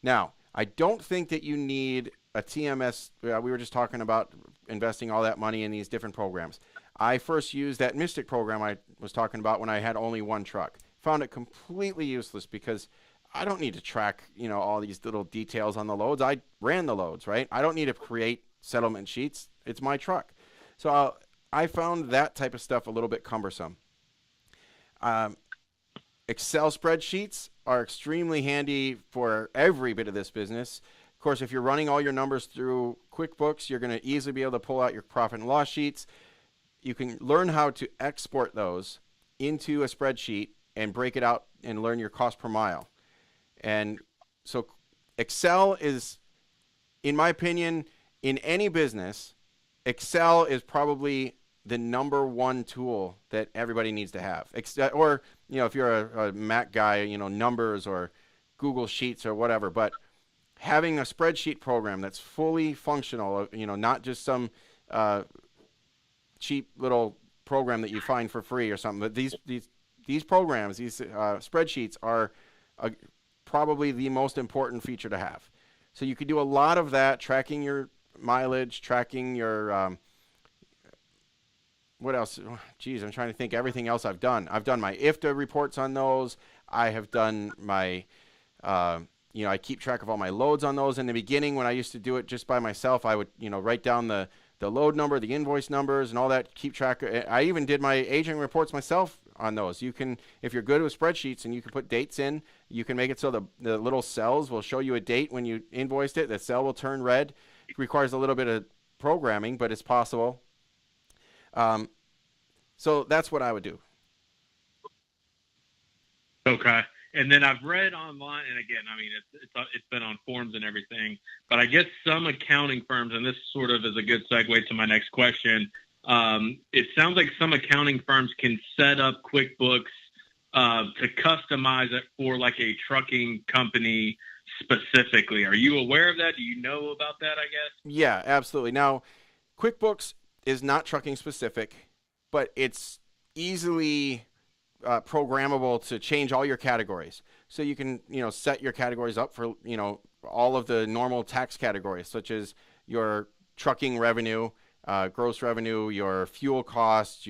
Now, I don't think that you need a TMS. We were just talking about investing all that money in these different programs. I first used that Mystic program I was talking about when I had only one truck. Found it completely useless because I don't need to track, all these little details on the loads. I ran the loads, right? I don't need to create settlement sheets. It's my truck. So I found that type of stuff a little bit cumbersome. Excel spreadsheets are extremely handy for every bit of this business. Of course, if you're running all your numbers through QuickBooks, you're going to easily be able to pull out your profit and loss sheets. You can learn how to export those into a spreadsheet and break it out and learn your cost per mile. And so Excel is, in my opinion, in any business, Excel is probably the number one tool that everybody needs to have. Or, if you're a Mac guy, Numbers or Google Sheets or whatever. But having a spreadsheet program that's fully functional, not just some cheap little program that you find for free or something. But these programs, these spreadsheets are probably the most important feature to have. So you could do a lot of that, tracking your mileage, tracking your what else? Geez, I'm trying to think everything else I've done. I've done my IFTA reports on those. I have done my, I keep track of all my loads on those. In the beginning, when I used to do it just by myself, I would, write down the load number, the invoice numbers, and all that. Keep track. I even did my aging reports myself on those. You can, if you're good with spreadsheets and you can put dates in, you can make it so the little cells will show you a date when you invoiced it. The cell will turn red. It requires a little bit of programming, but it's possible. So that's what I would do. Okay. And then I've read online, and again, I mean, it's been on forums and everything, but I guess some accounting firms, and this sort of is a good segue to my next question. It sounds like some accounting firms can set up QuickBooks to customize it for like a trucking company specifically. Are you aware of that? Do you know about that, I guess? Yeah, absolutely. Now, QuickBooks is not trucking specific, but it's easily programmable to change all your categories. So you can, set your categories up for, all of the normal tax categories, such as your trucking revenue, gross revenue, your fuel costs,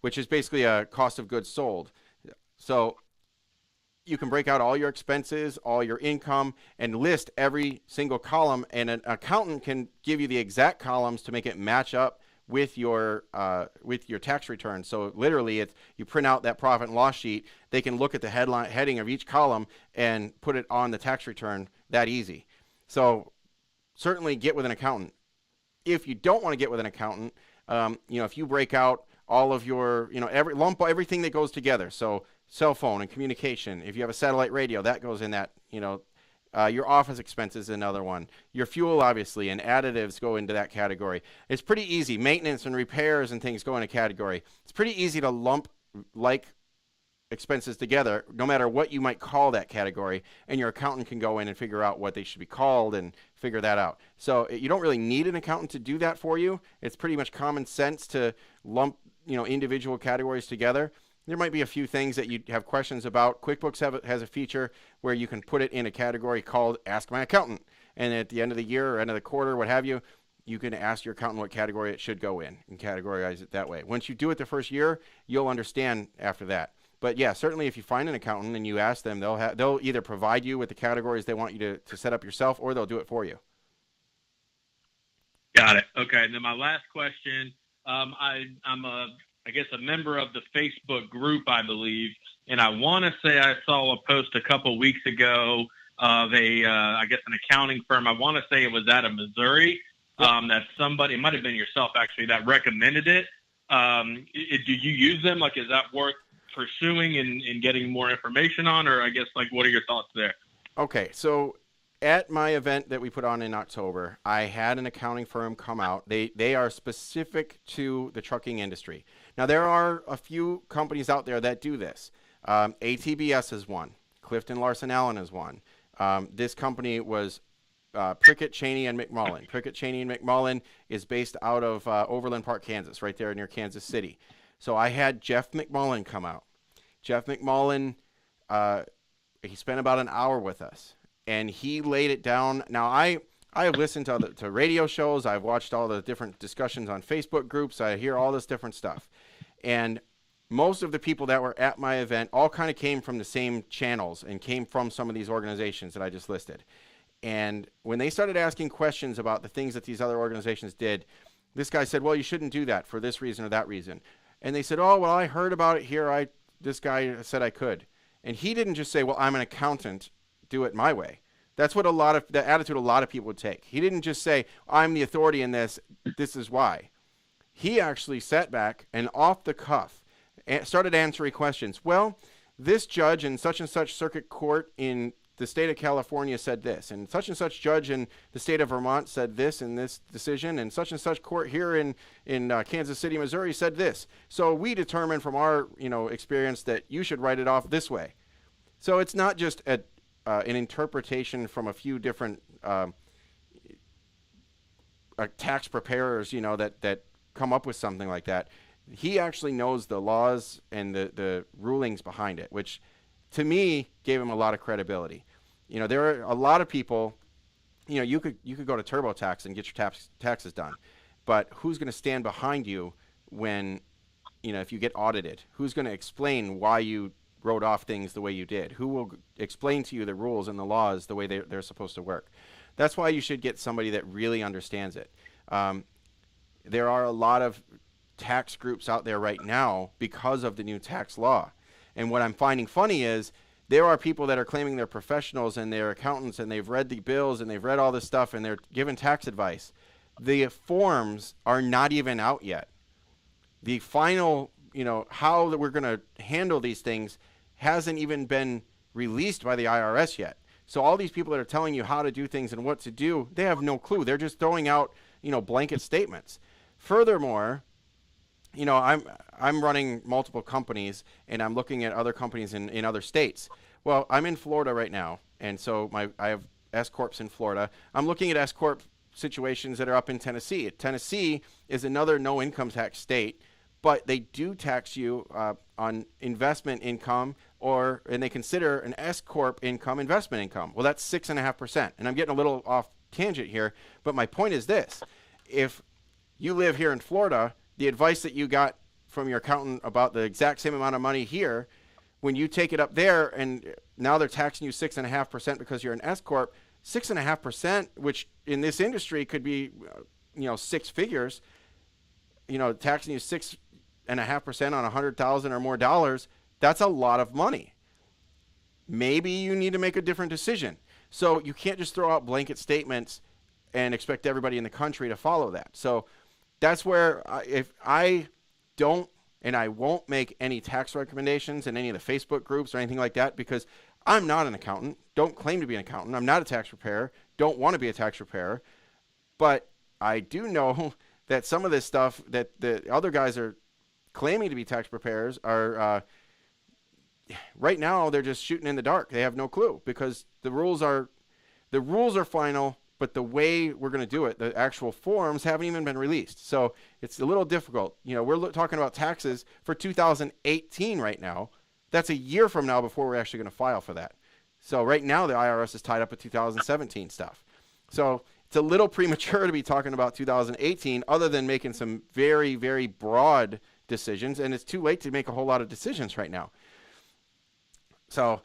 which is basically a cost of goods sold. So you can break out all your expenses, all your income, and list every single column, and an accountant can give you the exact columns to make it match up with your tax return. So literally, you print out that profit and loss sheet. They can look at the heading of each column and put it on the tax return. That easy. So certainly get with an accountant. If you don't want to get with an accountant, if you break out all of your, lump everything that goes together. So cell phone and communication. If you have a satellite radio, that goes in that. Your office expenses is another one. Your fuel, obviously, and additives go into that category. It's pretty easy. Maintenance and repairs and things go in a category. It's pretty easy to lump like expenses together, no matter what you might call that category, and your accountant can go in and figure out what they should be called and figure that out. So you don't really need an accountant to do that for you. It's pretty much common sense to lump, individual categories together. There might be a few things that you have questions about. QuickBooks has a feature where you can put it in a category called Ask My Accountant. And at the end of the year or end of the quarter, what have you, you can ask your accountant what category it should go in and categorize it that way. Once you do it the first year, you'll understand after that. But yeah, certainly if you find an accountant and you ask them, they'll either provide you with the categories they want you to set up yourself, or they'll do it for you. Got it. Okay. And then my last question, I'm a member of the Facebook group, I believe, and I want to say I saw a post a couple weeks ago of an accounting firm. I want to say it was out of Missouri. That somebody, it might have been yourself actually, that recommended it. Do you use them? Like, is that worth pursuing and getting more information on, or I guess, like, what are your thoughts there? Okay, so at my event that we put on in October, I had an accounting firm come out. They are specific to the trucking industry. Now, there are a few companies out there that do this. ATBS is one. Clifton Larson Allen is one. This company was Prickett, Cheney, and McMullen. Prickett, Cheney, and McMullen is based out of Overland Park, Kansas, right there near Kansas City. So I had Jeff McMullen come out. Jeff McMullen, he spent about an hour with us, and he laid it down. Now, I have listened to radio shows. I've watched all the different discussions on Facebook groups. I hear all this different stuff. And most of the people that were at my event all kind of came from the same channels and came from some of these organizations that I just listed. And when they started asking questions about the things that these other organizations did, this guy said, well, you shouldn't do that for this reason or that reason. And they said, oh, well, I heard about it here. This guy said I could. And he didn't just say, well, I'm an accountant, do it my way. That's what the attitude a lot of people would take. He didn't just say, I'm the authority in this, this is why. He actually sat back and off the cuff started answering questions. Well, this judge in such and such circuit court in the state of California said this, and such judge in the state of Vermont said this in this decision, and such court here in Kansas City, Missouri said this. So we determined from our experience that you should write it off this way. So it's not just an interpretation from a few different tax preparers, that come up with something like that. He actually knows the laws and the rulings behind it, which to me gave him a lot of credibility. There are a lot of people, you could go to TurboTax and get your taxes done, but who's going to stand behind you when, if you get audited? Who's going to explain why you wrote off things the way you did? Who will explain to you the rules and the laws the way they're supposed to work? That's why you should get somebody that really understands it. There are a lot of tax groups out there right now because of the new tax law. And what I'm finding funny is there are people that are claiming they're professionals and they're accountants and they've read the bills and they've read all this stuff and they're giving tax advice. The forms are not even out yet. The final, how that we're going to handle these things hasn't even been released by the IRS yet. So all these people that are telling you how to do things and what to do, they have no clue. They're just throwing out, blanket statements. Furthermore, I'm running multiple companies and I'm looking at other companies in other states. Well, I'm in Florida right now, and so I have S-Corps in Florida. I'm looking at S-Corp situations that are up in Tennessee. Tennessee is another no-income tax state, but they do tax you on investment income, and they consider an S-Corp income investment income. Well, that's 6.5%. And I'm getting a little off tangent here, but my point is this. If you live here in Florida, the advice that you got from your accountant about the exact same amount of money here, when you take it up there and now they're taxing you 6.5% because you're an S-Corp, 6.5%, which in this industry could be, six figures, taxing you 6.5% on $100,000 or more dollars, that's a lot of money. Maybe you need to make a different decision. So you can't just throw out blanket statements and expect everybody in the country to follow that. So that's where if I don't and I won't make any tax recommendations in any of the Facebook groups or anything like that, because I'm not an accountant, don't claim to be an accountant, I'm not a tax preparer, don't want to be a tax preparer, but I do know that some of this stuff that the other guys are claiming to be tax preparers are right now they're just shooting in the dark. They have no clue because the rules are final, but the way we're going to do it, the actual forms haven't even been released. So it's a little difficult. We're talking about taxes for 2018 right now. That's a year from now before we're actually going to file for that. So right now the IRS is tied up with 2017 stuff. So it's a little premature to be talking about 2018 other than making some very, very broad decisions. And it's too late to make a whole lot of decisions right now. So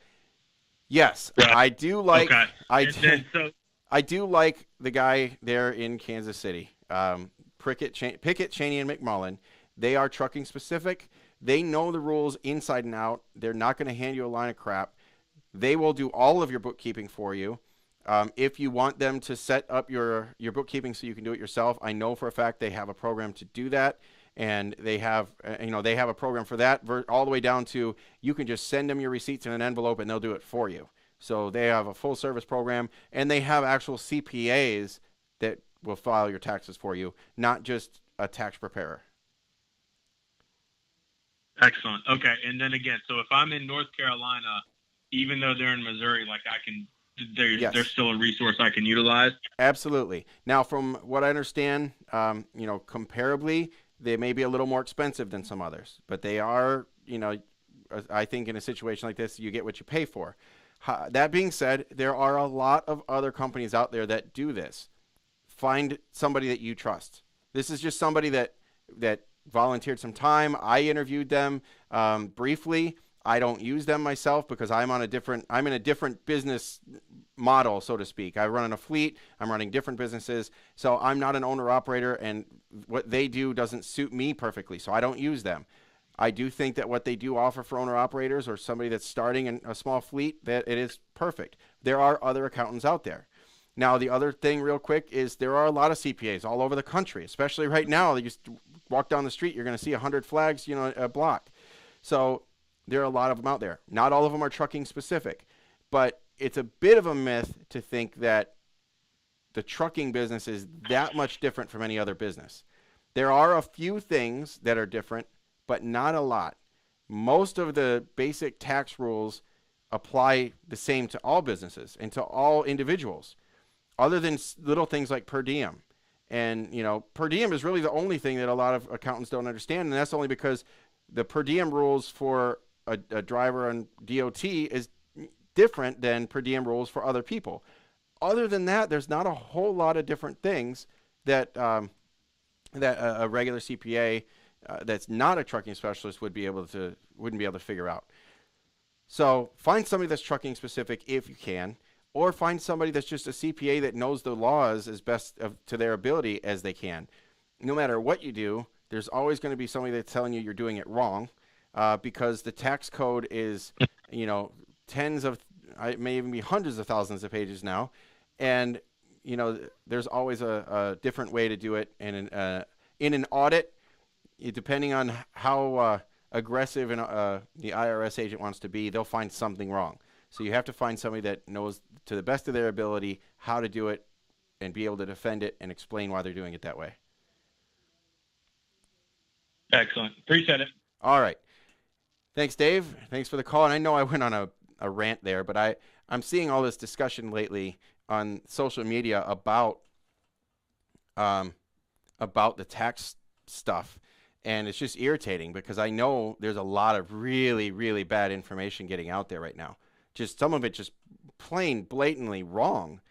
yes, right. I do like, okay. I do like the guy there in Kansas City, Pickett, Cheney, and McMullen. They are trucking specific. They know the rules inside and out. They're not going to hand you a line of crap. They will do all of your bookkeeping for you. If you want them to set up your bookkeeping so you can do it yourself, I know for a fact they have a program to do that. And they have, they have a program for that all the way down to you can just send them your receipts in an envelope and they'll do it for you. So they have a full service program and they have actual CPAs that will file your taxes for you, not just a tax preparer. Excellent. Okay. And then again, so if I'm in North Carolina, even though they're in Missouri, there's still a resource I can utilize? Absolutely. Now, from what I understand, comparably, they may be a little more expensive than some others, but they are, I think in a situation like this, you get what you pay for. That being said, there are a lot of other companies out there that do this. Find somebody that you trust. This is just somebody that volunteered some time. I interviewed them briefly. I don't use them myself because I'm in a different business model, so to speak. I run a fleet. I'm running different businesses. So I'm not an owner operator, and what they do doesn't suit me perfectly. So I don't use them. I do think that what they do offer for owner-operators or somebody that's starting in a small fleet, that it is perfect. There are other accountants out there. Now, the other thing real quick is there are a lot of CPAs all over the country, especially right now. You just walk down the street, you're going to see 100 flags, a block. So there are a lot of them out there. Not all of them are trucking specific, but it's a bit of a myth to think that the trucking business is that much different from any other business. There are a few things that are different, but not a lot. Most of the basic tax rules apply the same to all businesses and to all individuals, other than little things like per diem. And, per diem is really the only thing that a lot of accountants don't understand, and that's only because the per diem rules for a driver on DOT is different than per diem rules for other people. Other than that, there's not a whole lot of different things that that a regular CPA that's not a trucking specialist wouldn't be able to figure out. So find somebody that's trucking specific if you can, or find somebody that's just a CPA that knows the laws as best to their ability as they can. No matter what you do, there's always going to be somebody that's telling you you're doing it wrong, because the tax code is, tens of, it may even be hundreds of thousands of pages now, and there's always a different way to do it. And in an audit, depending on how aggressive the IRS agent wants to be, they'll find something wrong. So you have to find somebody that knows to the best of their ability how to do it and be able to defend it and explain why they're doing it that way. Excellent. Appreciate it. All right. Thanks, Dave. Thanks for the call. And I know I went on a rant there, but I'm seeing all this discussion lately on social media about the tax stuff. And it's just irritating because I know there's a lot of really, really bad information getting out there right now. Just some of it just plain blatantly wrong.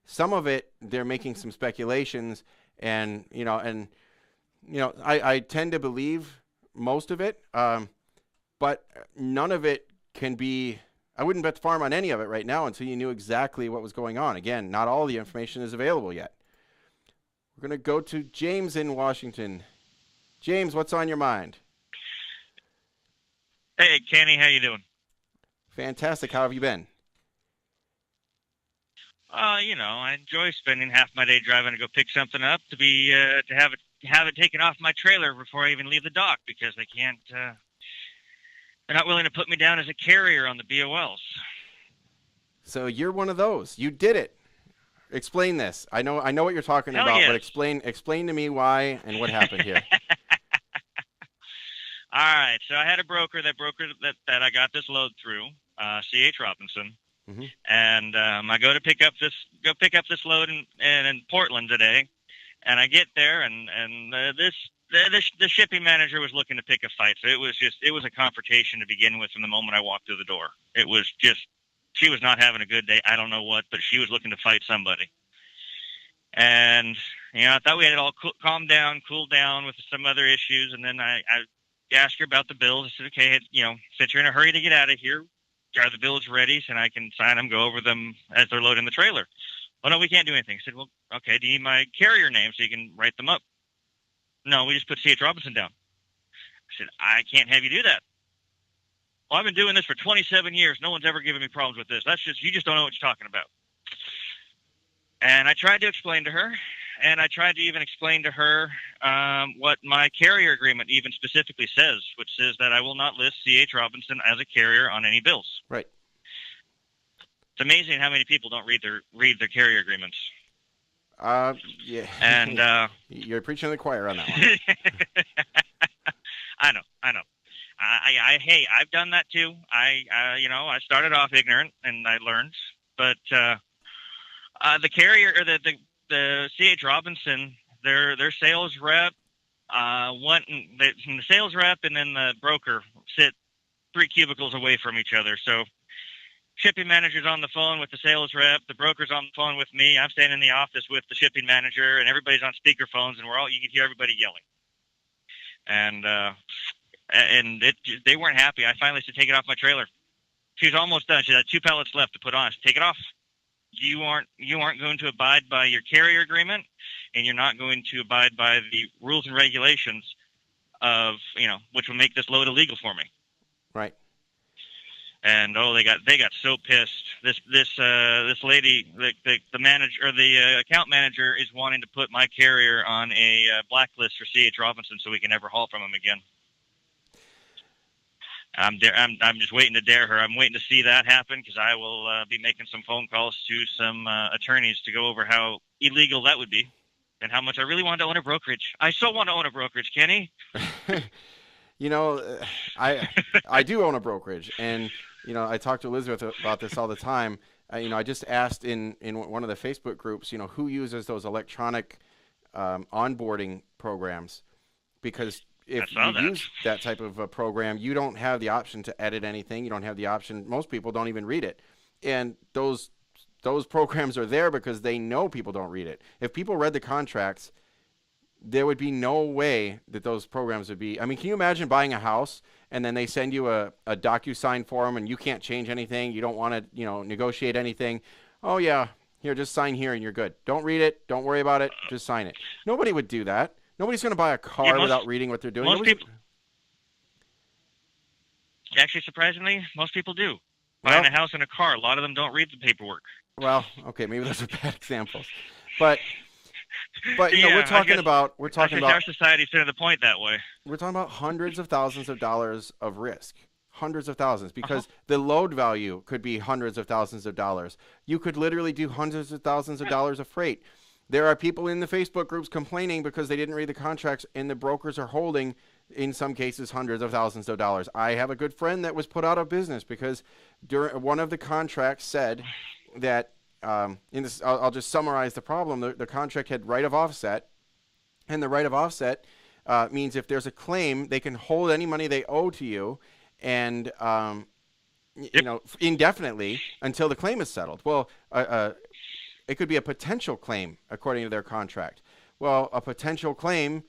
Some of it, they're making some speculations, and I tend to believe most of it, but none of it can be. I wouldn't bet the farm on any of it right now until you knew exactly what was going on. Again, not all the information is available yet. We're going to go to James in Washington. James, what's on your mind? Hey, Kenny, how you doing? Fantastic. How have you been? I enjoy spending half my day driving to go pick something up to have it taken off my trailer before I even leave the dock because they can't. They're not willing to put me down as a carrier on the BOLs. So you're one of those. You did it. Explain this. I know what you're talking Hell about, yes. but explain to me why and what happened here. All right. So I had a broker that I got this load through, C.H. Robinson, mm-hmm. and I go pick up this load in Portland today, and I get there and the shipping manager was looking to pick a fight. So it was a confrontation to begin with from the moment I walked through the door. It was just, she was not having a good day. I don't know what, but she was looking to fight somebody. And, I thought we had it all cooled down with some other issues. And then I asked her about the bills. I said, okay, since you're in a hurry to get out of here, are the bills ready? So I can sign them, go over them as they're loading the trailer. Oh, no, we can't do anything. I said, well, okay, do you need my carrier name so you can write them up? No, we just put C.H. Robinson down. I said, I can't have you do that. Well, I've been doing this for 27 years. No one's ever given me problems with this. You just don't know what you're talking about. And I tried to explain to her, and I tried to even explain to her what my carrier agreement even specifically says, which says that I will not list C.H. Robinson as a carrier on any bills. Right. It's amazing how many people don't read their carrier agreements. Yeah. And you're preaching to the choir on that one. I know. Hey, I've done that too. I started off ignorant and I learned, but the carrier or the C.H. Robinson, their sales rep, the sales rep and then the broker sit 3 cubicles away from each other. So shipping manager's on the phone with the sales rep, the broker's on the phone with me. I'm standing in the office with the shipping manager, and everybody's on speakerphones, and you can hear everybody yelling. And they weren't happy. I finally said, take it off my trailer. She was almost done. She had 2 pallets left to put on. I said, take it off. You aren't going to abide by your carrier agreement, and you're not going to abide by the rules and regulations of, which would make this load illegal for me. Right. And they got so pissed. This lady, the manager or the account manager, is wanting to put my carrier on a blacklist for C.H. Robinson so we can never haul from him again. I'm just waiting to dare her. I'm waiting to see that happen, because I will be making some phone calls to some attorneys to go over how illegal that would be and how much I really want to own a brokerage. I so want to own a brokerage, Kenny. I do own a brokerage, and I talk to Elizabeth about this all the time. I just asked in one of the Facebook groups, who uses those electronic onboarding programs, because if you use that type of a program, you don't have the option to edit anything. You don't have the option. Most people don't even read it, and those programs are there because they know people don't read it. If people read the contracts, there would be no way that those programs would be. I mean, can you imagine buying a house and then they send you a DocuSign form and you can't change anything? You don't want to, negotiate anything. Oh, yeah, here, just sign here and you're good. Don't read it. Don't worry about it. Just sign it. Nobody would do that. Nobody's going to buy a car without reading what they're doing. Actually, surprisingly, most people do. Buying a house and a car, a lot of them don't read the paperwork. Well, okay, maybe those are bad examples. But we're talking about our society's to the point that way. We're talking about hundreds of thousands of dollars of risk. Hundreds of thousands, because the load value could be hundreds of thousands of dollars. You could literally do hundreds of thousands of dollars of freight. There are people in the Facebook groups complaining because they didn't read the contracts, and the brokers are holding, in some cases, hundreds of thousands of dollars. I have a good friend that was put out of business because during one of the contracts said that, I'll just summarize the problem. The contract had right of offset, and the right of offset means if there's a claim, they can hold any money they owe to you, and indefinitely until the claim is settled. Well, it could be a potential claim according to their contract. Well, a potential claim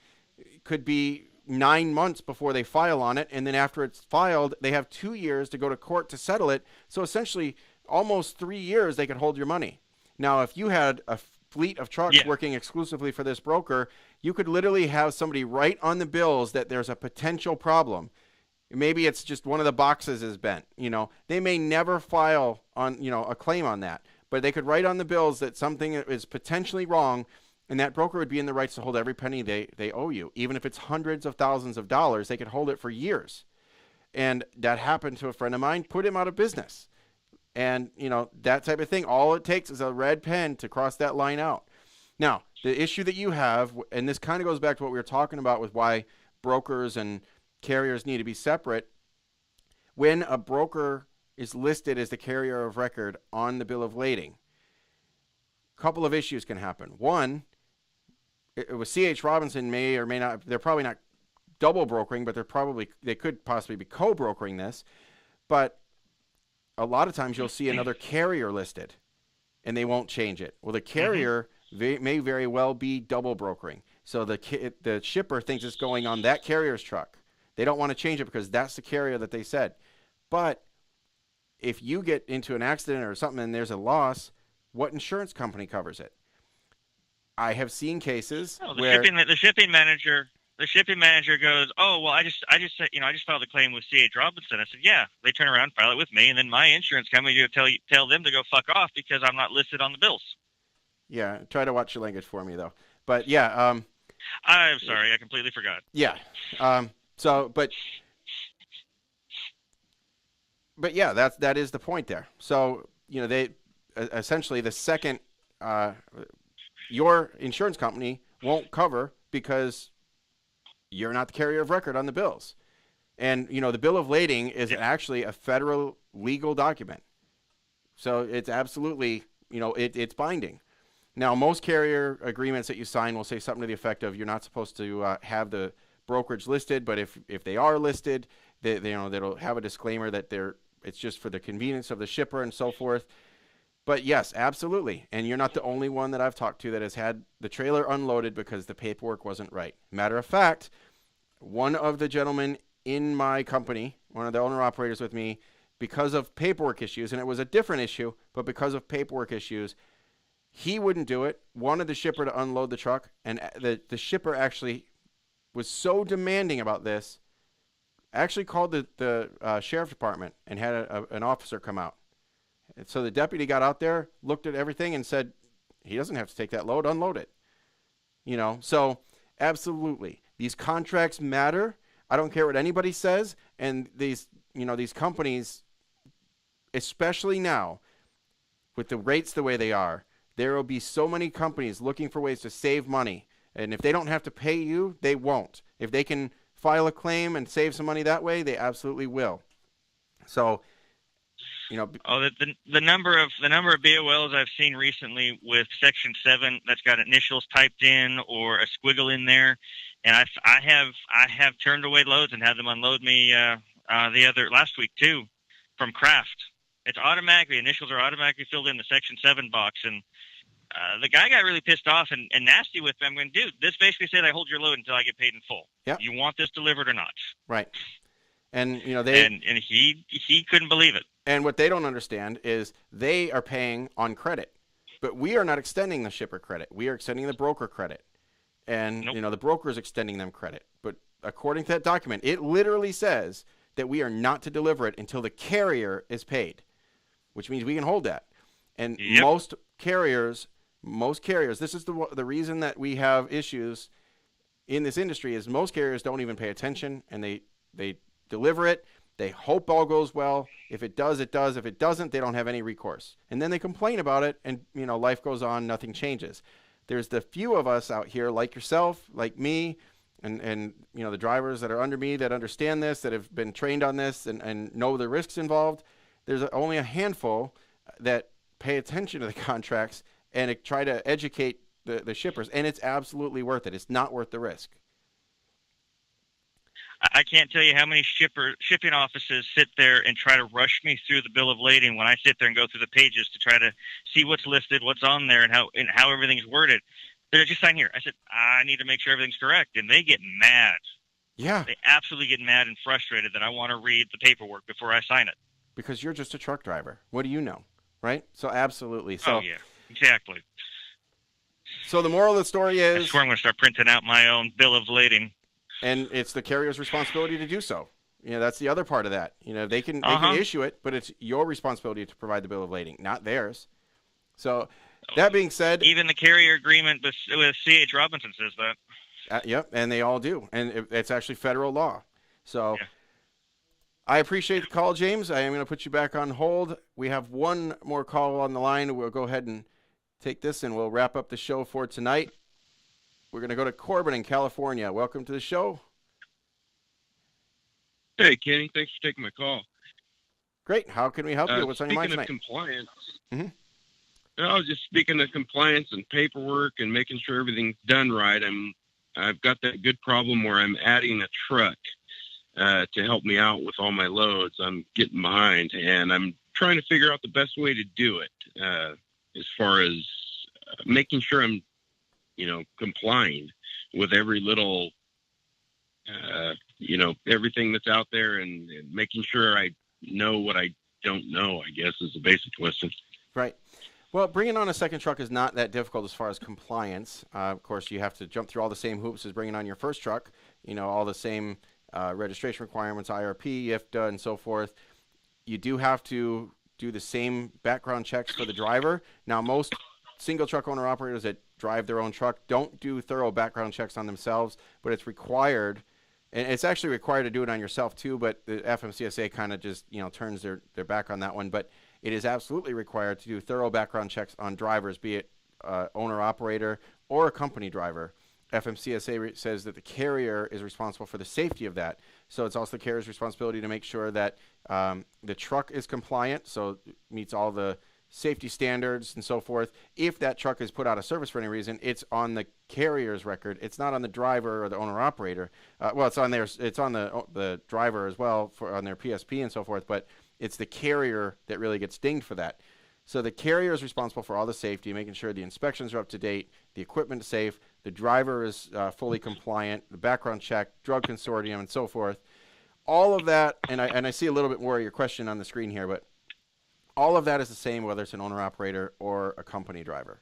could be 9 months before they file on it, and then after it's filed, they have 2 years to go to court to settle it. So essentially, almost 3 years they could hold your money. Now, if you had a fleet of trucks working exclusively for this broker, you could literally have somebody write on the bills that there's a potential problem. Maybe it's just one of the boxes is bent. They may never file on a claim on that, but they could write on the bills that something is potentially wrong, and that broker would be in the rights to hold every penny they owe you. Even if it's hundreds of thousands of dollars, they could hold it for years. And that happened to a friend of mine, put him out of business. And, that type of thing, all it takes is a red pen to cross that line out. Now, the issue that you have, and this kind of goes back to what we were talking about with why brokers and carriers need to be separate. When a broker is listed as the carrier of record on the bill of lading, a couple of issues can happen. One, it was C.H. Robinson may or may not, they're probably not double brokering, but they could possibly be co-brokering this. But a lot of times you'll see another carrier listed and they won't change it. Well, the carrier may very well be double brokering. So the shipper thinks it's going on that carrier's truck. They don't want to change it because that's the carrier that they said. But if you get into an accident or something and there's a loss, what insurance company covers it? I have seen cases where the shipping manager goes, "Oh, well, I just filed a claim with C.H. Robinson." I said, "Yeah." They turn around, file it with me, and then my insurance company tell them to go fuck off because I'm not listed on the bills. Yeah, try to watch your language for me though. But yeah, I'm sorry, I completely forgot. Yeah. But yeah, that is the point there. So, they essentially the second your insurance company won't cover because you're not the carrier of record on the bills. And, the bill of lading is actually a federal legal document. So it's absolutely, it's binding. Now, most carrier agreements that you sign will say something to the effect of you're not supposed to have the brokerage listed, but if they are listed, they'll have a disclaimer that it's just for the convenience of the shipper and so forth. But yes, absolutely. And you're not the only one that I've talked to that has had the trailer unloaded because the paperwork wasn't right. Matter of fact, one of the gentlemen in my company, one of the owner-operators with me, because of paperwork issues, and it was a different issue, but because of paperwork issues, he wouldn't do it, wanted the shipper to unload the truck, and the shipper actually was so demanding about this, actually called the sheriff department and had an officer come out. And so the deputy got out there, looked at everything, and said, he doesn't have to take that load, unload it. So absolutely, these contracts matter. I don't care what anybody says, and these companies, especially now, with the rates the way they are, there will be so many companies looking for ways to save money. And if they don't have to pay you, they won't. If they can file a claim and save some money that way, they absolutely will. So, the number of BOLs I've seen recently with Section 7 that's got initials typed in or a squiggle in there, and I have turned away loads and had them unload me last week too, from Kraft. It's automatically, initials are automatically filled in the Section 7 box, and the guy got really pissed off and nasty with me. I'm going, dude, this basically said I hold your load until I get paid in full. Yep. You want this delivered or not? Right. And he couldn't believe it. And what they don't understand is they are paying on credit, but we are not extending the shipper credit. We are extending the broker credit, and Nope. The broker is extending them credit. But according to that document, it literally says that we are not to deliver it until the carrier is paid, which means we can hold that. And Yep. most carriers, this is the reason that we have issues in this industry is most carriers don't even pay attention, and they deliver it. They hope all goes well. If it does, it does. If it doesn't, they don't have any recourse. And then they complain about it, and life goes on, nothing changes. There's the few of us out here like yourself, like me, and the drivers that are under me that understand this, that have been trained on this and know the risks involved. There's only a handful that pay attention to the contracts and try to educate the shippers, and it's absolutely worth it. It's not worth the risk. I can't tell you how many shipping offices sit there and try to rush me through the bill of lading when I sit there and go through the pages to try to see what's listed, what's on there, and how everything's worded. They're just sign here. I said, I need to make sure everything's correct, and they get mad. Yeah. They absolutely get mad and frustrated that I want to read the paperwork before I sign it. Because you're just a truck driver. What do you know, right? So absolutely. So, oh, yeah, exactly. So the moral of the story is... I swear I'm going to start printing out my own bill of lading. And it's the carrier's responsibility to do so. That's the other part of that. They can issue it, but it's your responsibility to provide the bill of lading, not theirs. So that being said... Even the carrier agreement with C.H. Robinson says that. Yep, and they all do. And it's actually federal law. So yeah. I appreciate the call, James. I am going to put you back on hold. We have one more call on the line. We'll go ahead and take this, and we'll wrap up the show for tonight. We're going to go to Corbin in California. Welcome to the show. Hey, Kenny. Thanks for taking my call. Great. How can we help you? What's on your mind tonight? Speaking of compliance, Mm-hmm. I was just speaking of compliance and paperwork and making sure everything's done right. I've got that good problem where I'm adding a truck to help me out with all my loads. I'm getting behind, and I'm trying to figure out the best way to do it as far as making sure I'm complying with every little, everything that's out there and making sure I know what I don't know, I guess, is the basic question. Right. Well, bringing on a second truck is not that difficult as far as compliance. Of course, you have to jump through all the same hoops as bringing on your first truck, all the same registration requirements, IRP, IFTA, and so forth. You do have to do the same background checks for the driver. Now, most single truck owner operators that drive their own truck don't do thorough background checks on themselves, but it's required, and it's actually required to do it on yourself too, but the FMCSA kind of just turns their back on that one. But it is absolutely required to do thorough background checks on drivers, be it owner operator or a company driver. FMCSA says that the carrier is responsible for the safety of that, so it's also the carrier's responsibility to make sure that the truck is compliant, so it meets all the safety standards and so forth. If that truck is put out of service for any reason, it's on the carrier's record. It's not on the driver or the owner operator. Well, it's on the driver as well on their PSP and so forth, but it's the carrier that really gets dinged for that. So the carrier is responsible for all the safety, making sure the inspections are up to date, the equipment is safe, the driver is fully compliant, the background check, drug consortium, and so forth. All of that, and I see a little bit more of your question on the screen here, but all of that is the same whether it's an owner-operator or a company driver.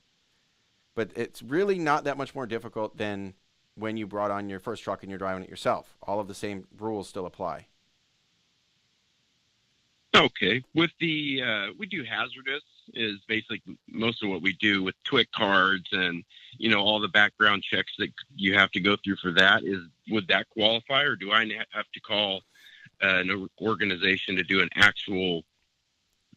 But it's really not that much more difficult than when you brought on your first truck and you're driving it yourself. All of the same rules still apply. Okay. With the we do hazardous is basically most of what we do with TWIC cards and all the background checks that you have to go through for that. Would that qualify, or do I have to call an organization to do an actual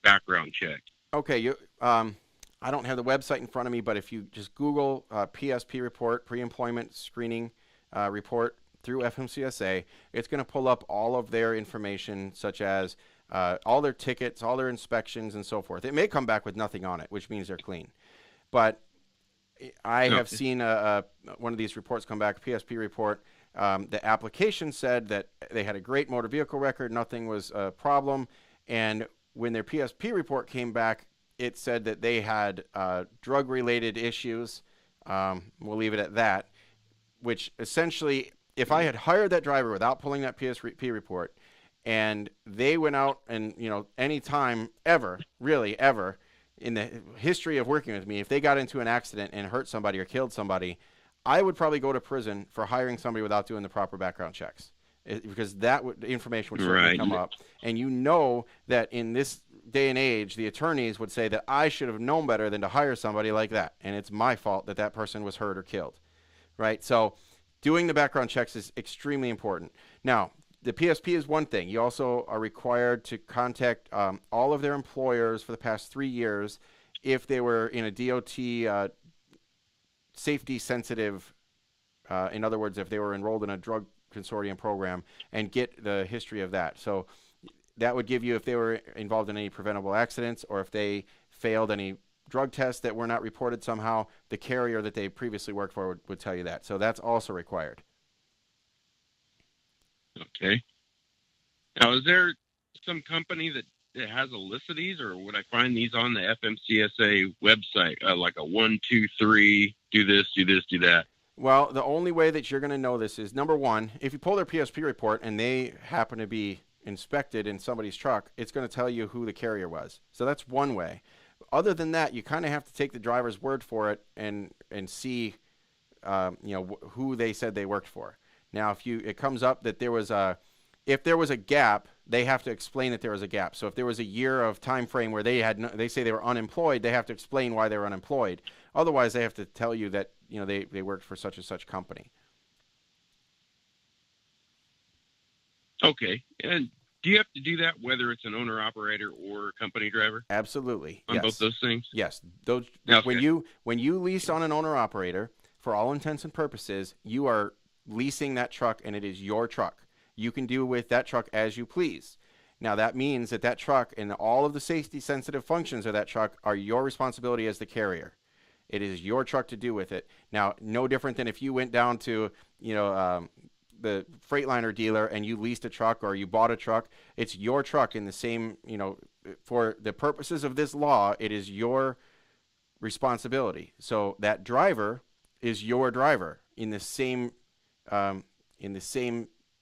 background check? Okay, I don't have the website in front of me, but if you just Google PSP report, pre-employment screening report through FMCSA, it's going to pull up all of their information, such as all their tickets, all their inspections, and so forth. It may come back with nothing on it, which means they're clean. But I have seen one of these reports come back, a PSP report. The application said that they had a great motor vehicle record, nothing was a problem, and when their PSP report came back, it said that they had drug-related issues. We'll leave it at that, which essentially, if I had hired that driver without pulling that PSP report, and they went out and, any time ever, really ever, in the history of working with me, if they got into an accident and hurt somebody or killed somebody, I would probably go to prison for hiring somebody without doing the proper background checks, because the information would certainly come up. And that in this day and age, the attorneys would say that I should have known better than to hire somebody like that, and it's my fault that that person was hurt or killed, right? So doing the background checks is extremely important. Now, the PSP is one thing. You also are required to contact all of their employers for the past 3 years if they were in a DOT safety sensitive, in other words, if they were enrolled in a drug consortium program, and get the history of that. So that would give you if they were involved in any preventable accidents, or if they failed any drug tests that were not reported somehow, the carrier that they previously worked for would tell you that. So that's also required. Okay. Now, is there some company that has a list of these, or would I find these on the FMCSA website, like a 1, 2, 3, do this, do this, do that? Well, the only way that you're going to know this is, number one, if you pull their PSP report and they happen to be inspected in somebody's truck, it's going to tell you who the carrier was. So that's one way. Other than that, you kind of have to take the driver's word for it and see, who they said they worked for. Now, it comes up that if there was a gap, they have to explain that there was a gap. So if there was a year of time frame where they say they were unemployed, they have to explain why they were unemployed. Otherwise, they have to tell you that they worked for such and such company. Okay. And do you have to do that whether it's an owner operator or company driver? Absolutely. On both those things? Yes. Okay. When you lease on an owner operator, for all intents and purposes, you are leasing that truck, and it is your truck. You can do with that truck as you please. Now, that means that truck and all of the safety sensitive functions of that truck are your responsibility as the carrier. It is your truck to do with it. Now, no different than if you went down to, the Freightliner dealer and you leased a truck or you bought a truck. It's your truck in the same, for the purposes of this law, it is your responsibility. So that driver is your driver in the same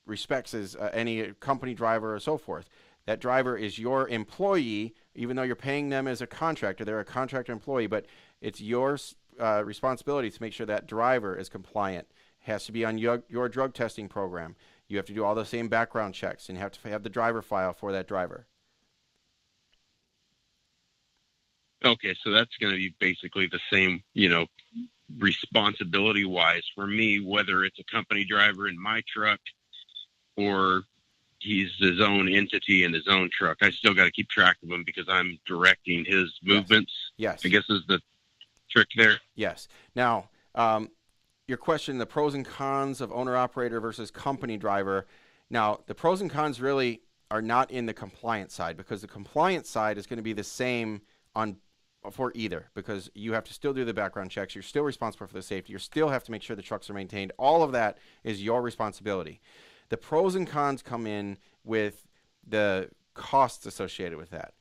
respects as any company driver or so forth. That driver is your employee, even though you're paying them as a contractor. They're a contractor employee, but it's your responsibility to make sure that driver is compliant. Has to be on your drug testing program. You have to do all the same background checks, and you have to have the driver file for that driver. Okay, so that's going to be basically the same, responsibility-wise for me, whether it's a company driver in my truck or he's his own entity in his own truck. I still got to keep track of him because I'm directing his movements. Yes. I guess is the trick there. Yes. Now, your question, the pros and cons of owner-operator versus company driver. Now, the pros and cons really are not in the compliance side, because the compliance side is going to be the same for either, because you have to still do the background checks. You're still responsible for the safety. You still have to make sure the trucks are maintained. All of that is your responsibility. The pros and cons come in with the costs associated with that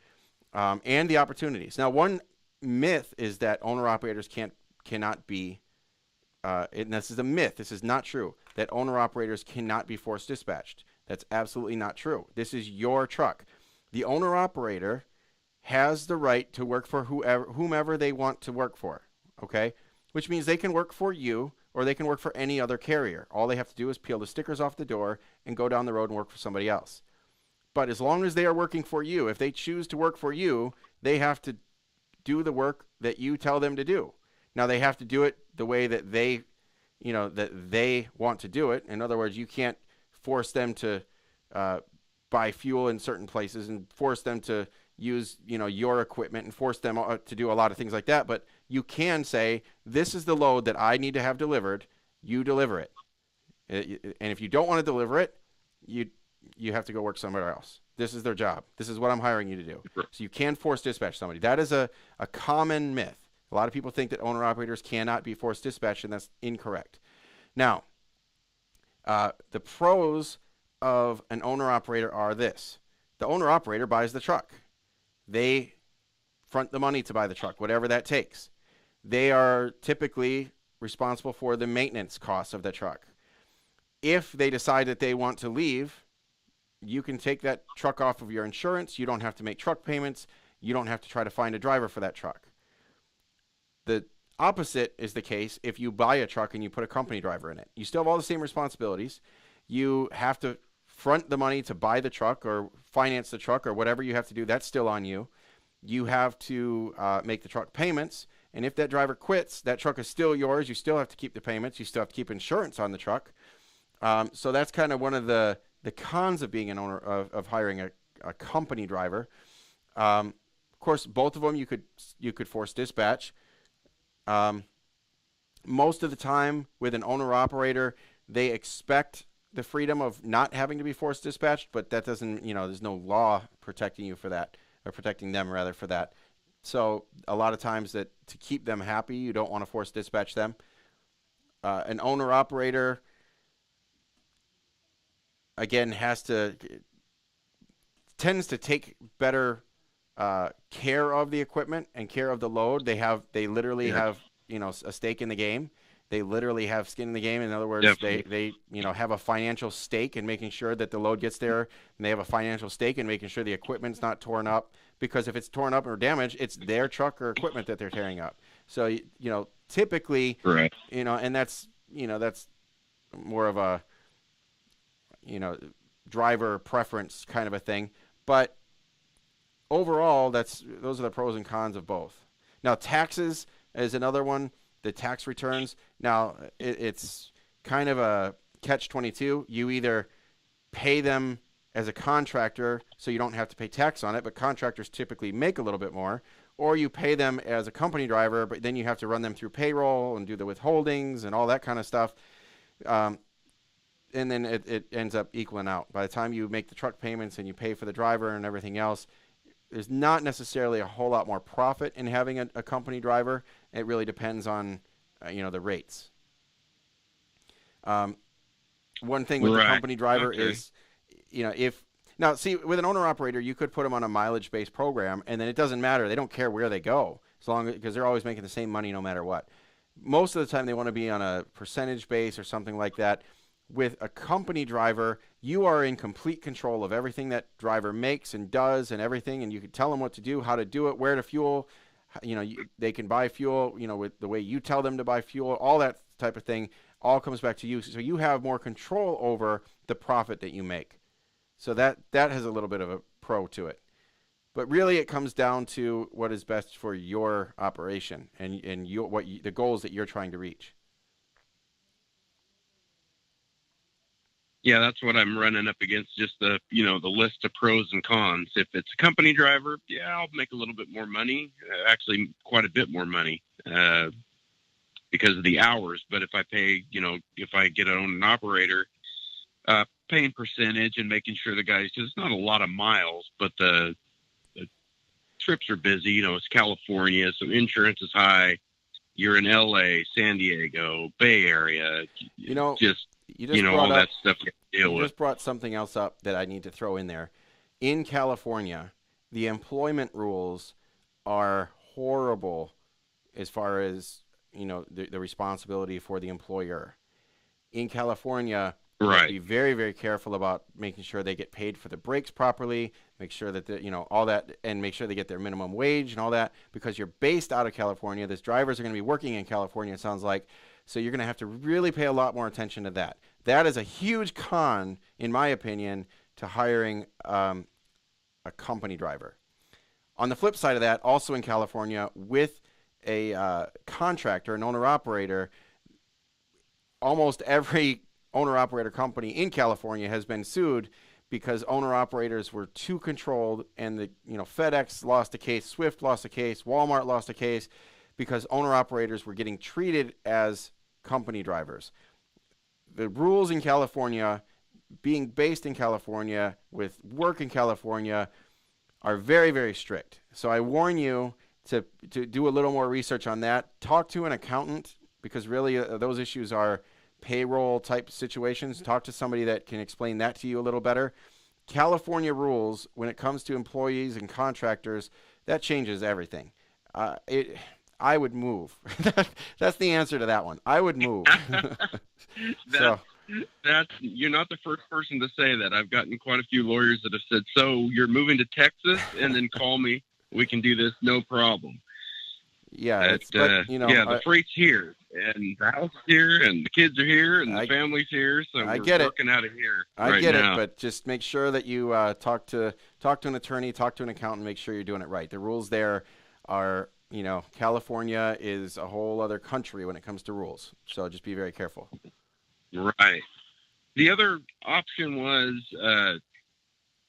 and the opportunities. Now, one myth is that owner-operators cannot be and this is a myth. This is not true, that owner-operators cannot be force dispatched. That's absolutely not true. This is your truck. The owner-operator has the right to work for whomever they want to work for, okay? Which means they can work for you, or they can work for any other carrier. All they have to do is peel the stickers off the door and go down the road and work for somebody else. But as long as they are working for you, if they choose to work for you, they have to do the work that you tell them to do. Now, they have to do it the way that they want to do it. In other words, you can't force them to buy fuel in certain places and force them to use, your equipment and force them to do a lot of things like that. But you can say, this is the load that I need to have delivered. You deliver it. And if you don't want to deliver it, you have to go work somewhere else. This is their job. This is what I'm hiring you to do. So you can force dispatch somebody. That is a common myth. A lot of people think that owner-operators cannot be forced dispatched, and that's incorrect. Now, the pros of an owner-operator are this. The owner-operator buys the truck. They front the money to buy the truck, whatever that takes. They are typically responsible for the maintenance costs of the truck. If they decide that they want to leave, you can take that truck off of your insurance. You don't have to make truck payments. You don't have to try to find a driver for that truck. The opposite is the case if you buy a truck and you put a company driver in it. You still have all the same responsibilities. You have to front the money to buy the truck or finance the truck or whatever you have to do. That's still on you. You have to make the truck payments. And if that driver quits, that truck is still yours. You still have to keep the payments. You still have to keep insurance on the truck. So that's kind of one of the cons of being an owner, of hiring a company driver. Of course, both of them you could force dispatch. Most of the time with an owner-operator, they expect the freedom of not having to be forced dispatched, but that doesn't, there's no law protecting you for that, or protecting them rather for that. So a lot of times that to keep them happy, you don't want to force dispatch them. An owner-operator, again, tends to take better care of the equipment and care of the load. They literally have, a stake in the game. They literally have skin in the game. In other words, they have a financial stake in making sure that the load gets there, and they have a financial stake in making sure the equipment's not torn up, because if it's torn up or damaged, it's their truck or equipment that they're tearing up. So, typically, right. And that's more of a, driver preference kind of a thing. But overall, those are the pros and cons of both. Now, taxes is another one. The tax returns. Now, it's kind of a catch-22. You either pay them as a contractor so you don't have to pay tax on it, but contractors typically make a little bit more, or you pay them as a company driver, but then you have to run them through payroll and do the withholdings and all that kind of stuff. And then it ends up equaling out. By the time you make the truck payments and you pay for the driver and everything else, there's not necessarily a whole lot more profit in having a company driver. It really depends on, the rates. One thing with the company driver is, with an owner-operator, you could put them on a mileage-based program, and then it doesn't matter. They don't care where they go, because they're always making the same money no matter what. Most of the time, they want to be on a percentage base or something like that. With a company driver, you are in complete control of everything that driver makes and does and everything, and you can tell them what to do, how to do it, where to fuel. They can buy fuel, with the way you tell them to buy fuel, all that type of thing all comes back to you. So you have more control over the profit that you make. So that has a little bit of a pro to it. But really it comes down to what is best for your operation and the goals that you're trying to reach. Yeah, that's what I'm running up against, just the list of pros and cons. If it's a company driver, I'll make a little bit more money, actually quite a bit more money because of the hours. But if I pay, if I get an operator, paying percentage and making sure the guys, because it's not a lot of miles, but the trips are busy. It's California, so insurance is high. You're in LA, San Diego, Bay Area, all that stuff you deal with. You just brought something else up that I need to throw in there. In California, the employment rules are horrible as far as, the responsibility for the employer. In California, you have to be very, very careful about making sure they get paid for the breaks properly, make sure that, all that, and make sure they get their minimum wage and all that, because you're based out of California. These drivers are going to be working in California, it sounds like. So you're going to have to really pay a lot more attention to that. That is a huge con, in my opinion, to hiring a company driver. On the flip side of that, also in California, with a contractor, an owner-operator, almost every owner-operator company in California has been sued because owner-operators were too controlled, and FedEx lost a case, Swift lost a case, Walmart lost a case, because owner-operators were getting treated as company drivers. The rules in California, being based in California, with work in California, are very, very strict. So I warn you to do a little more research on that. Talk to an accountant, because really those issues are payroll type situations. Talk to somebody that can explain that to you a little better. California rules, when it comes to employees and contractors, that changes everything. I would move. That's the answer to that one. I would move. You're not the first person to say that. I've gotten quite a few lawyers that have said, so you're moving to Texas, and then call me. We can do this, no problem. Yeah, the freight's here, and the house is here, and the kids are here, and the family's here, so we're working out of here. I get it, but just make sure that you talk to an attorney, talk to an accountant, make sure you're doing it right. The rules there are, California is a whole other country when it comes to rules, so just be very careful. Right. The other option was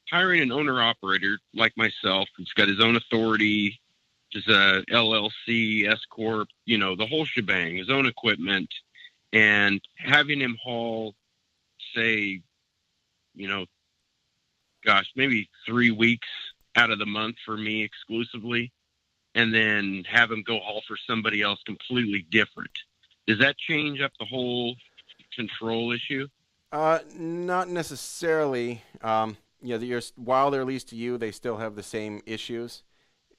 hiring an owner-operator like myself who's got his own authority, just a LLC, S Corp, the whole shebang, his own equipment, and having him haul, say, maybe 3 weeks out of the month for me exclusively, and then have him go haul for somebody else completely different. Does that change up the whole control issue? Not necessarily. While they're leased to you, they still have the same issues.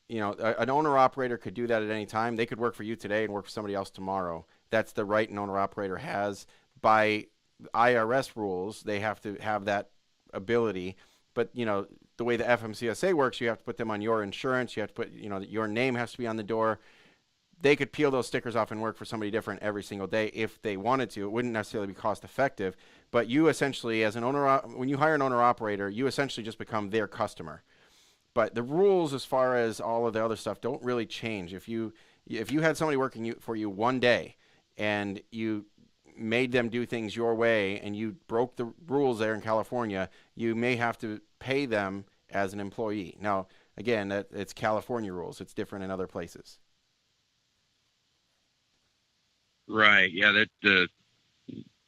An owner-operator could do that at any time. They could work for you today and work for somebody else tomorrow. That's the right an owner-operator has. By IRS rules, they have to have that ability. But, the way the FMCSA works, you have to put them on your insurance. You have to put, your name has to be on the door. They could peel those stickers off and work for somebody different every single day if they wanted to. It wouldn't necessarily be cost-effective. But you essentially, as an when you hire an owner-operator, you essentially just become their customer. But the rules, as far as all of the other stuff, don't really change. If you had somebody working for you one day and you made them do things your way and you broke the rules there in California, you may have to pay them as an employee. Now, again, it's California rules. It's different in other places. Right. Yeah. That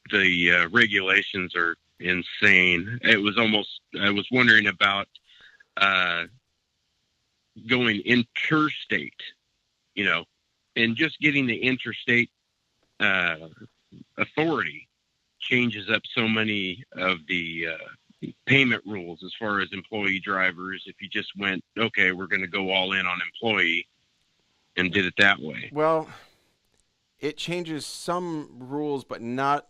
the regulations are insane. I was wondering about going interstate, and just getting the interstate authority changes up so many of the payment rules as far as employee drivers. If you just went, okay, we're going to go all in on employee and did it that way. Well, it changes some rules, but not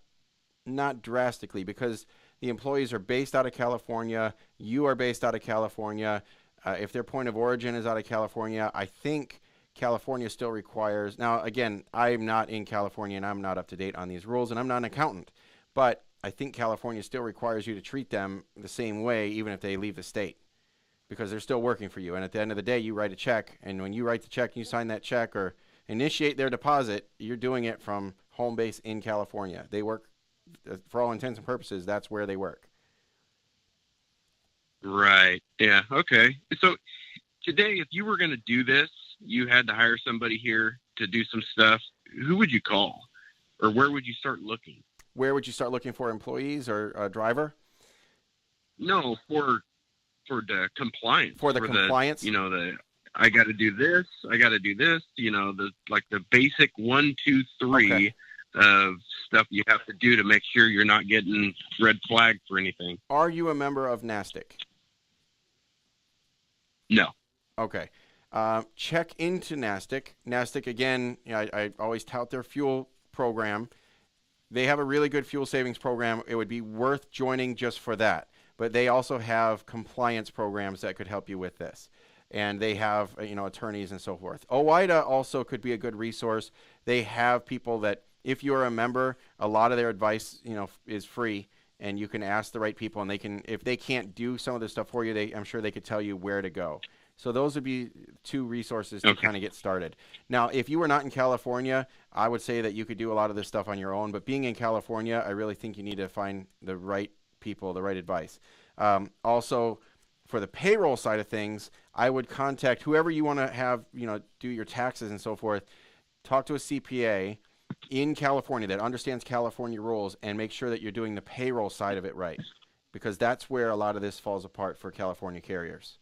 drastically, because the employees are based out of California. You are based out of California. If their point of origin is out of California, I think California still requires. Now, again, I'm not in California and I'm not up to date on these rules, and I'm not an accountant. But I think California still requires you to treat them the same way, even if they leave the state, because they're still working for you. And at the end of the day, you write a check. And when you write the check and you sign that check or initiate their deposit, you're doing it from home base in California. They work, for all intents and purposes, that's where they work. Right. Yeah. Okay. So today, if you were going to do this, you had to hire somebody here to do some stuff. Who would you call, or where would you start looking? Where would you start looking for employees or a driver? No, for the compliance. For the compliance? I got to do this. I got to do this. The basic 1, 2, 3 okay. of stuff you have to do to make sure you're not getting red flagged for anything. Are you a member of NASTC? No. Okay. Check into NASTC. NASTC, again, I always tout their fuel program. They have a really good fuel savings program. It would be worth joining just for that. But they also have compliance programs that could help you with this. And they have, attorneys and so forth. OOIDA also could be a good resource. They have people that if you're a member, a lot of their advice, is free, and you can ask the right people, and they can, if they can't do some of this stuff for you, I'm sure they could tell you where to go. So those would be 2 resources to kind of get started. Now, if you were not in California, I would say that you could do a lot of this stuff on your own. But being in California, I really think you need to find the right people, the right advice. Also, for the payroll side of things, I would contact whoever you want to have, do your taxes and so forth. Talk to a CPA in California that understands California rules and make sure that you're doing the payroll side of it right, because that's where a lot of this falls apart for California carriers.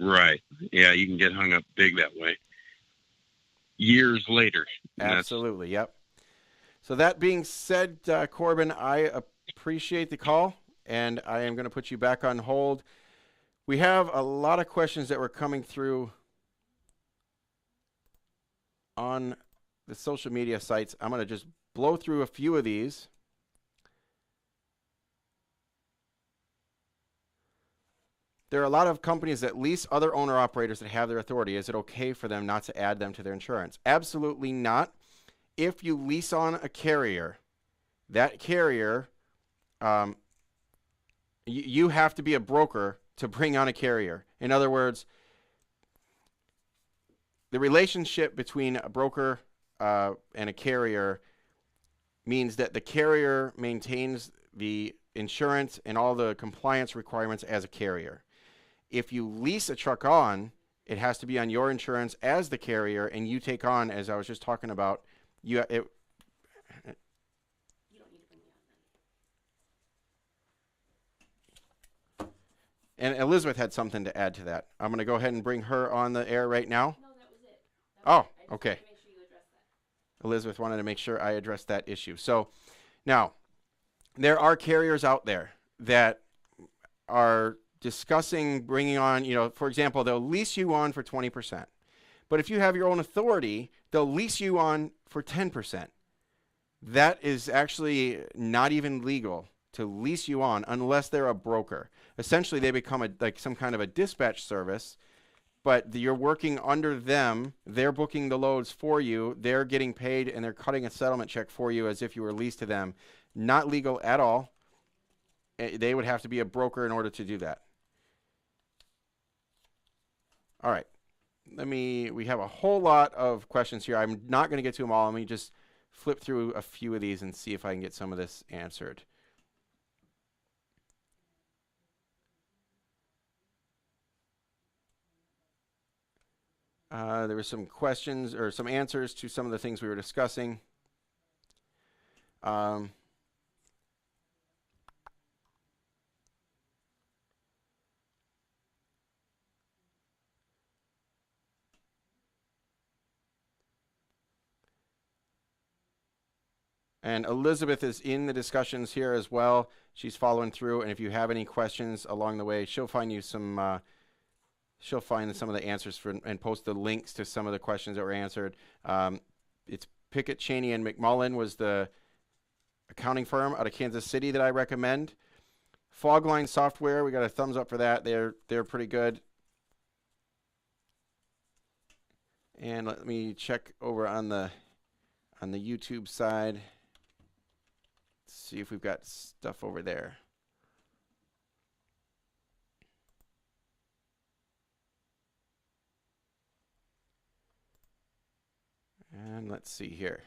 Right. Yeah, you can get hung up big that way. Years later. Absolutely. Yep. So that being said, Corbin, I appreciate the call, and I am going to put you back on hold. We have a lot of questions that were coming through on the social media sites. I'm going to just blow through a few of these. There are a lot of companies that lease other owner-operators that have their authority. Is it okay for them not to add them to their insurance? Absolutely not. If you lease on a carrier, that carrier, you have to be a broker to bring on a carrier. In other words, the relationship between a broker and a carrier means that the carrier maintains the insurance and all the compliance requirements as a carrier. If you lease a truck on, it has to be on your insurance as the carrier, and you take on, as I was just talking about, you don't need to bring me on. And Elizabeth had something to add to that. I'm going to go ahead and bring her on the air right now. No, that was it. Okay. I just wanted to make sure you addressed that. Elizabeth wanted to make sure I addressed that issue. So now, there are carriers out there that are discussing bringing on, for example, they'll lease you on for 20%. But if you have your own authority, they'll lease you on for 10%. That is actually not even legal to lease you on unless they're a broker. Essentially, they become like some kind of a dispatch service, but you're working under them. They're booking the loads for you. They're getting paid, and they're cutting a settlement check for you as if you were leased to them. Not legal at all. They would have to be a broker in order to do that. All right. We have a whole lot of questions here. I'm not going to get to them all. Let me just flip through a few of these and see if I can get some of this answered. There were some questions or some answers to some of the things we were discussing. And Elizabeth is in the discussions here as well. She's following through, and if you have any questions along the way, she'll find you some. She'll find some of the answers and post the links to some of the questions that were answered. It's Pickett, Cheney, and McMullen was the accounting firm out of Kansas City that I recommend. Fogline Software, we got a thumbs up for that. They're pretty good. And let me check over on the YouTube side. See if we've got stuff over there. And let's see here.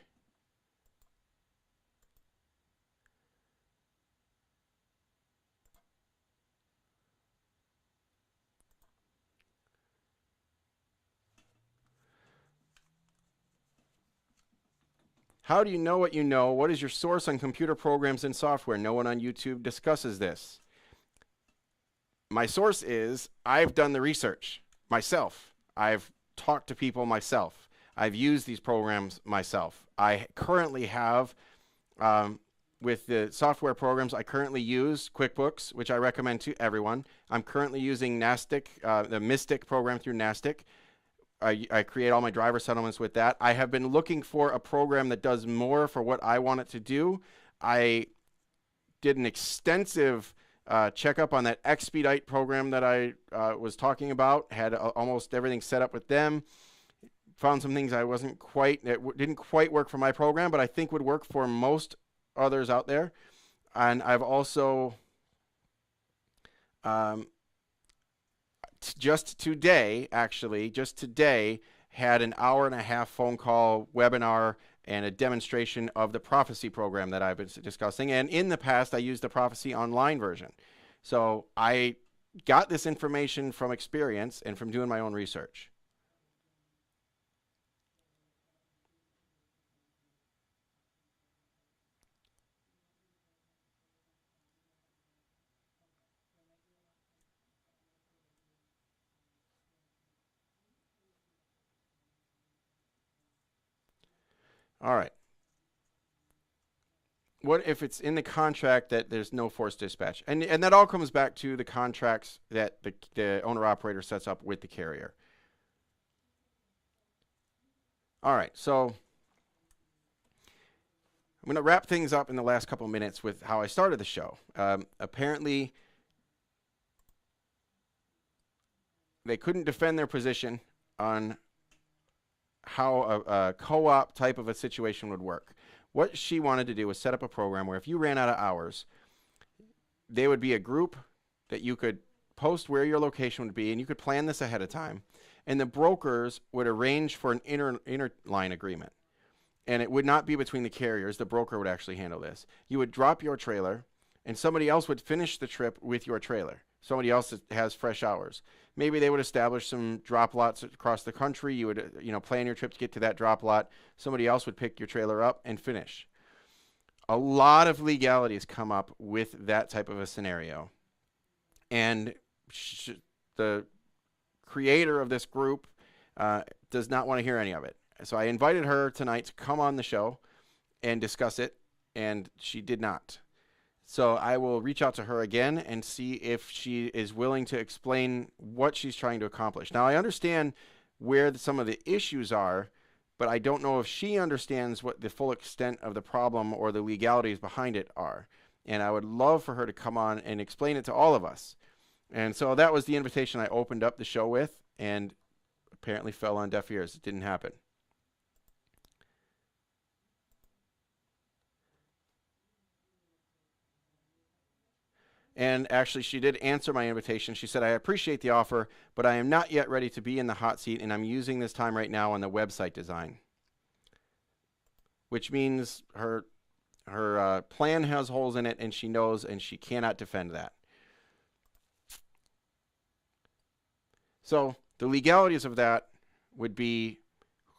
How do you know what you know? What is your source on computer programs and software? No one on YouTube discusses this. My source is I've done the research myself. I've talked to people myself. I've used these programs myself. I currently have, with the software programs, I currently use QuickBooks, which I recommend to everyone. I'm currently using Nastic, the Mystic program through Nastic. I create all my driver settlements with that. I have been looking for a program that does more for what I want it to do. I did an extensive checkup on that Expedite program that I was talking about, had almost everything set up with them. found some things I wasn't quite, didn't quite work for my program, but I think would work for most others out there. And I've also, just today, had an hour-and-a-half phone call, webinar, and a demonstration of the Prophecy program that I've been discussing. And in the past, I used the Prophecy online version. So I got this information from experience and from doing my own research. All right. What if it's in the contract that there's no forced dispatch? And that all comes back to the contracts that the owner-operator sets up with the carrier. All right, so I'm going to wrap things up in the last couple minutes with how I started the show. Apparently, they couldn't defend their position on how a co-op type of a situation would work. What she wanted to do was set up a program where if you ran out of hours, they would be a group that you could post where your location would be, and you could plan this ahead of time. And the brokers would arrange for an interline agreement. And it would not be between the carriers. The broker would actually handle this. You would drop your trailer, and somebody else would finish the trip with your trailer. Somebody else that has fresh hours. Maybe they would establish some drop lots across the country. You would, plan your trip to get to that drop lot. Somebody else would pick your trailer up and finish. A lot of legalities come up with that type of a scenario. And the creator of this group does not want to hear any of it. So I invited her tonight to come on the show and discuss it, and she did not. So I will reach out to her again and see if she is willing to explain what she's trying to accomplish. Now, I understand where some of the issues are, but I don't know if she understands what the full extent of the problem or the legalities behind it are. And I would love for her to come on and explain it to all of us. And so that was the invitation I opened up the show with, and apparently fell on deaf ears. It didn't happen. And actually, she did answer my invitation. She said, I appreciate the offer, but I am not yet ready to be in the hot seat, and I'm using this time right now on the website design. Which means her plan has holes in it, and she knows, and she cannot defend that. So the legalities of that would be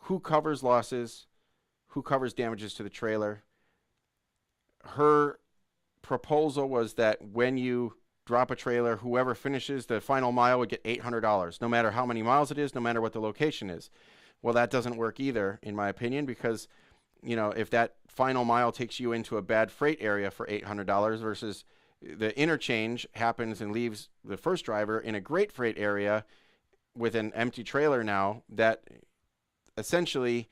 who covers losses, who covers damages to the trailer. Her proposal was that when you drop a trailer, whoever finishes the final mile would get $800, no matter how many miles it is, no matter what the location is. Well, that doesn't work either, in my opinion, because if that final mile takes you into a bad freight area for $800 versus the interchange happens and leaves the first driver in a great freight area with an empty trailer now, that essentially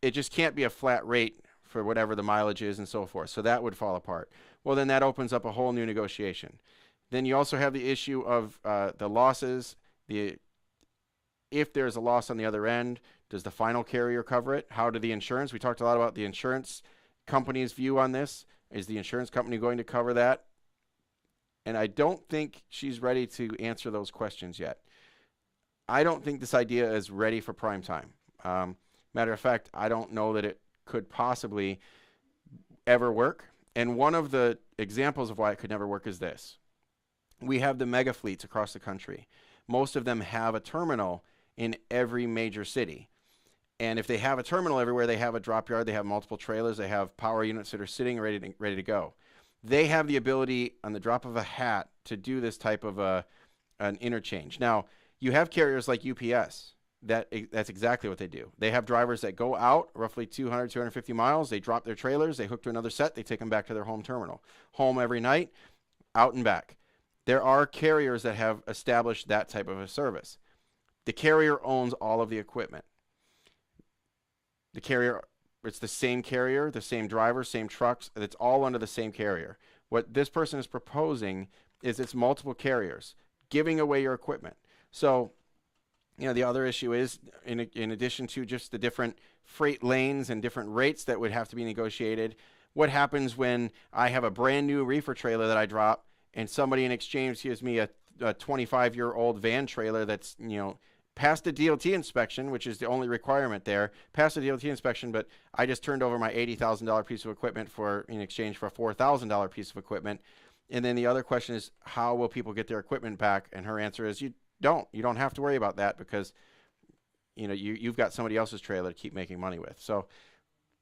it just can't be a flat rate for whatever the mileage is and so forth. So that would fall apart. Well, then that opens up a whole new negotiation. Then you also have the issue of the losses. If there's a loss on the other end, does the final carrier cover it? How do the insurance? We talked a lot about the insurance company's view on this. Is the insurance company going to cover that? And I don't think she's ready to answer those questions yet. I don't think this idea is ready for prime time. Matter of fact, I don't know that it could possibly ever work. And one of the examples of why it could never work is this. We have the mega fleets across the country. Most of them have a terminal in every major city. And if they have a terminal everywhere, they have a drop yard, they have multiple trailers, they have power units that are sitting ready to go. They have the ability on the drop of a hat to do this type of an interchange. Now, you have carriers like UPS. That's exactly what they do. They have drivers that go out roughly 200, 250 miles. They drop their trailers. They hook to another set. They take them back to their home terminal. Home every night, out and back. There are carriers that have established that type of a service. The carrier owns all of the equipment. The carrier, it's the same carrier, the same driver, same trucks. It's all under the same carrier. What this person is proposing is it's multiple carriers giving away your equipment. So the other issue is, in addition to just the different freight lanes and different rates that would have to be negotiated, what happens when I have a brand new reefer trailer that I drop and somebody in exchange gives me a 25-year-old van trailer that's, passed the DOT inspection, which is the only requirement there, passed the DOT inspection, but I just turned over my $80,000 piece of equipment in exchange for a $4,000 piece of equipment. And then the other question is, how will people get their equipment back? And her answer is, you don't have to worry about that, because you've got somebody else's trailer to keep making money with. So,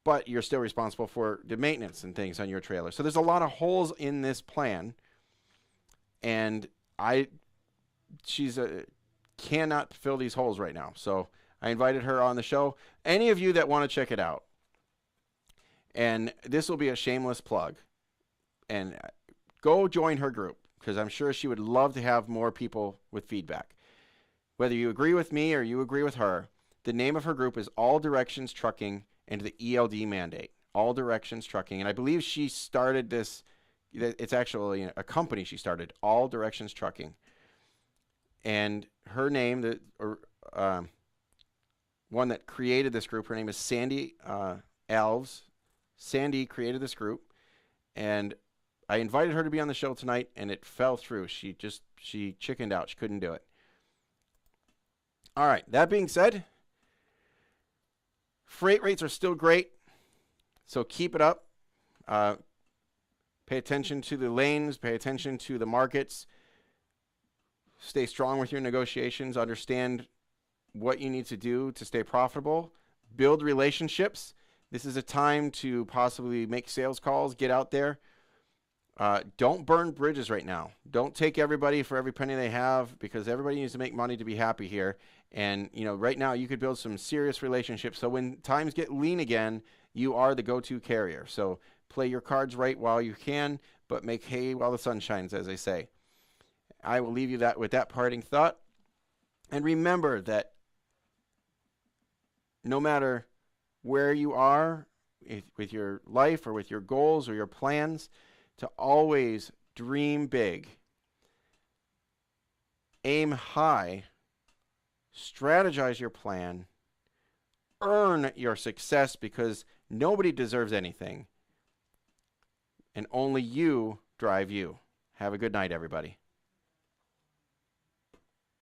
but you're still responsible for the maintenance and things on your trailer. So there's a lot of holes in this plan, and she's cannot fill these holes right now. So I invited her on the show. Any of you that want to check it out, and this will be a shameless plug, and go join her group, because I'm sure she would love to have more people with feedback. Whether you agree with me or you agree with her, the name of her group is All Directions Trucking and the ELD Mandate. All Directions Trucking. And I believe she started this, it's actually a company she started, All Directions Trucking. And her name, one that created this group, her name is Sandy Alves. Sandy created this group, and I invited her to be on the show tonight, and it fell through. She chickened out. She couldn't do it. All right, that being said, freight rates are still great, so keep it up. Pay attention to the lanes, pay attention to the markets. Stay strong with your negotiations. Understand what you need to do to stay profitable. Build relationships. This is a time to possibly make sales calls. Get out there. Don't burn bridges right now. Don't take everybody for every penny they have, because everybody needs to make money to be happy here. And, right now you could build some serious relationships. So when times get lean again, you are the go-to carrier. So play your cards right while you can, but make hay while the sun shines, as they say. I will leave you with that parting thought. And remember that no matter where you are with your life or with your goals or your plans, to always dream big, aim high, strategize your plan, earn your success, because nobody deserves anything, and only you drive you. Have a good night, everybody.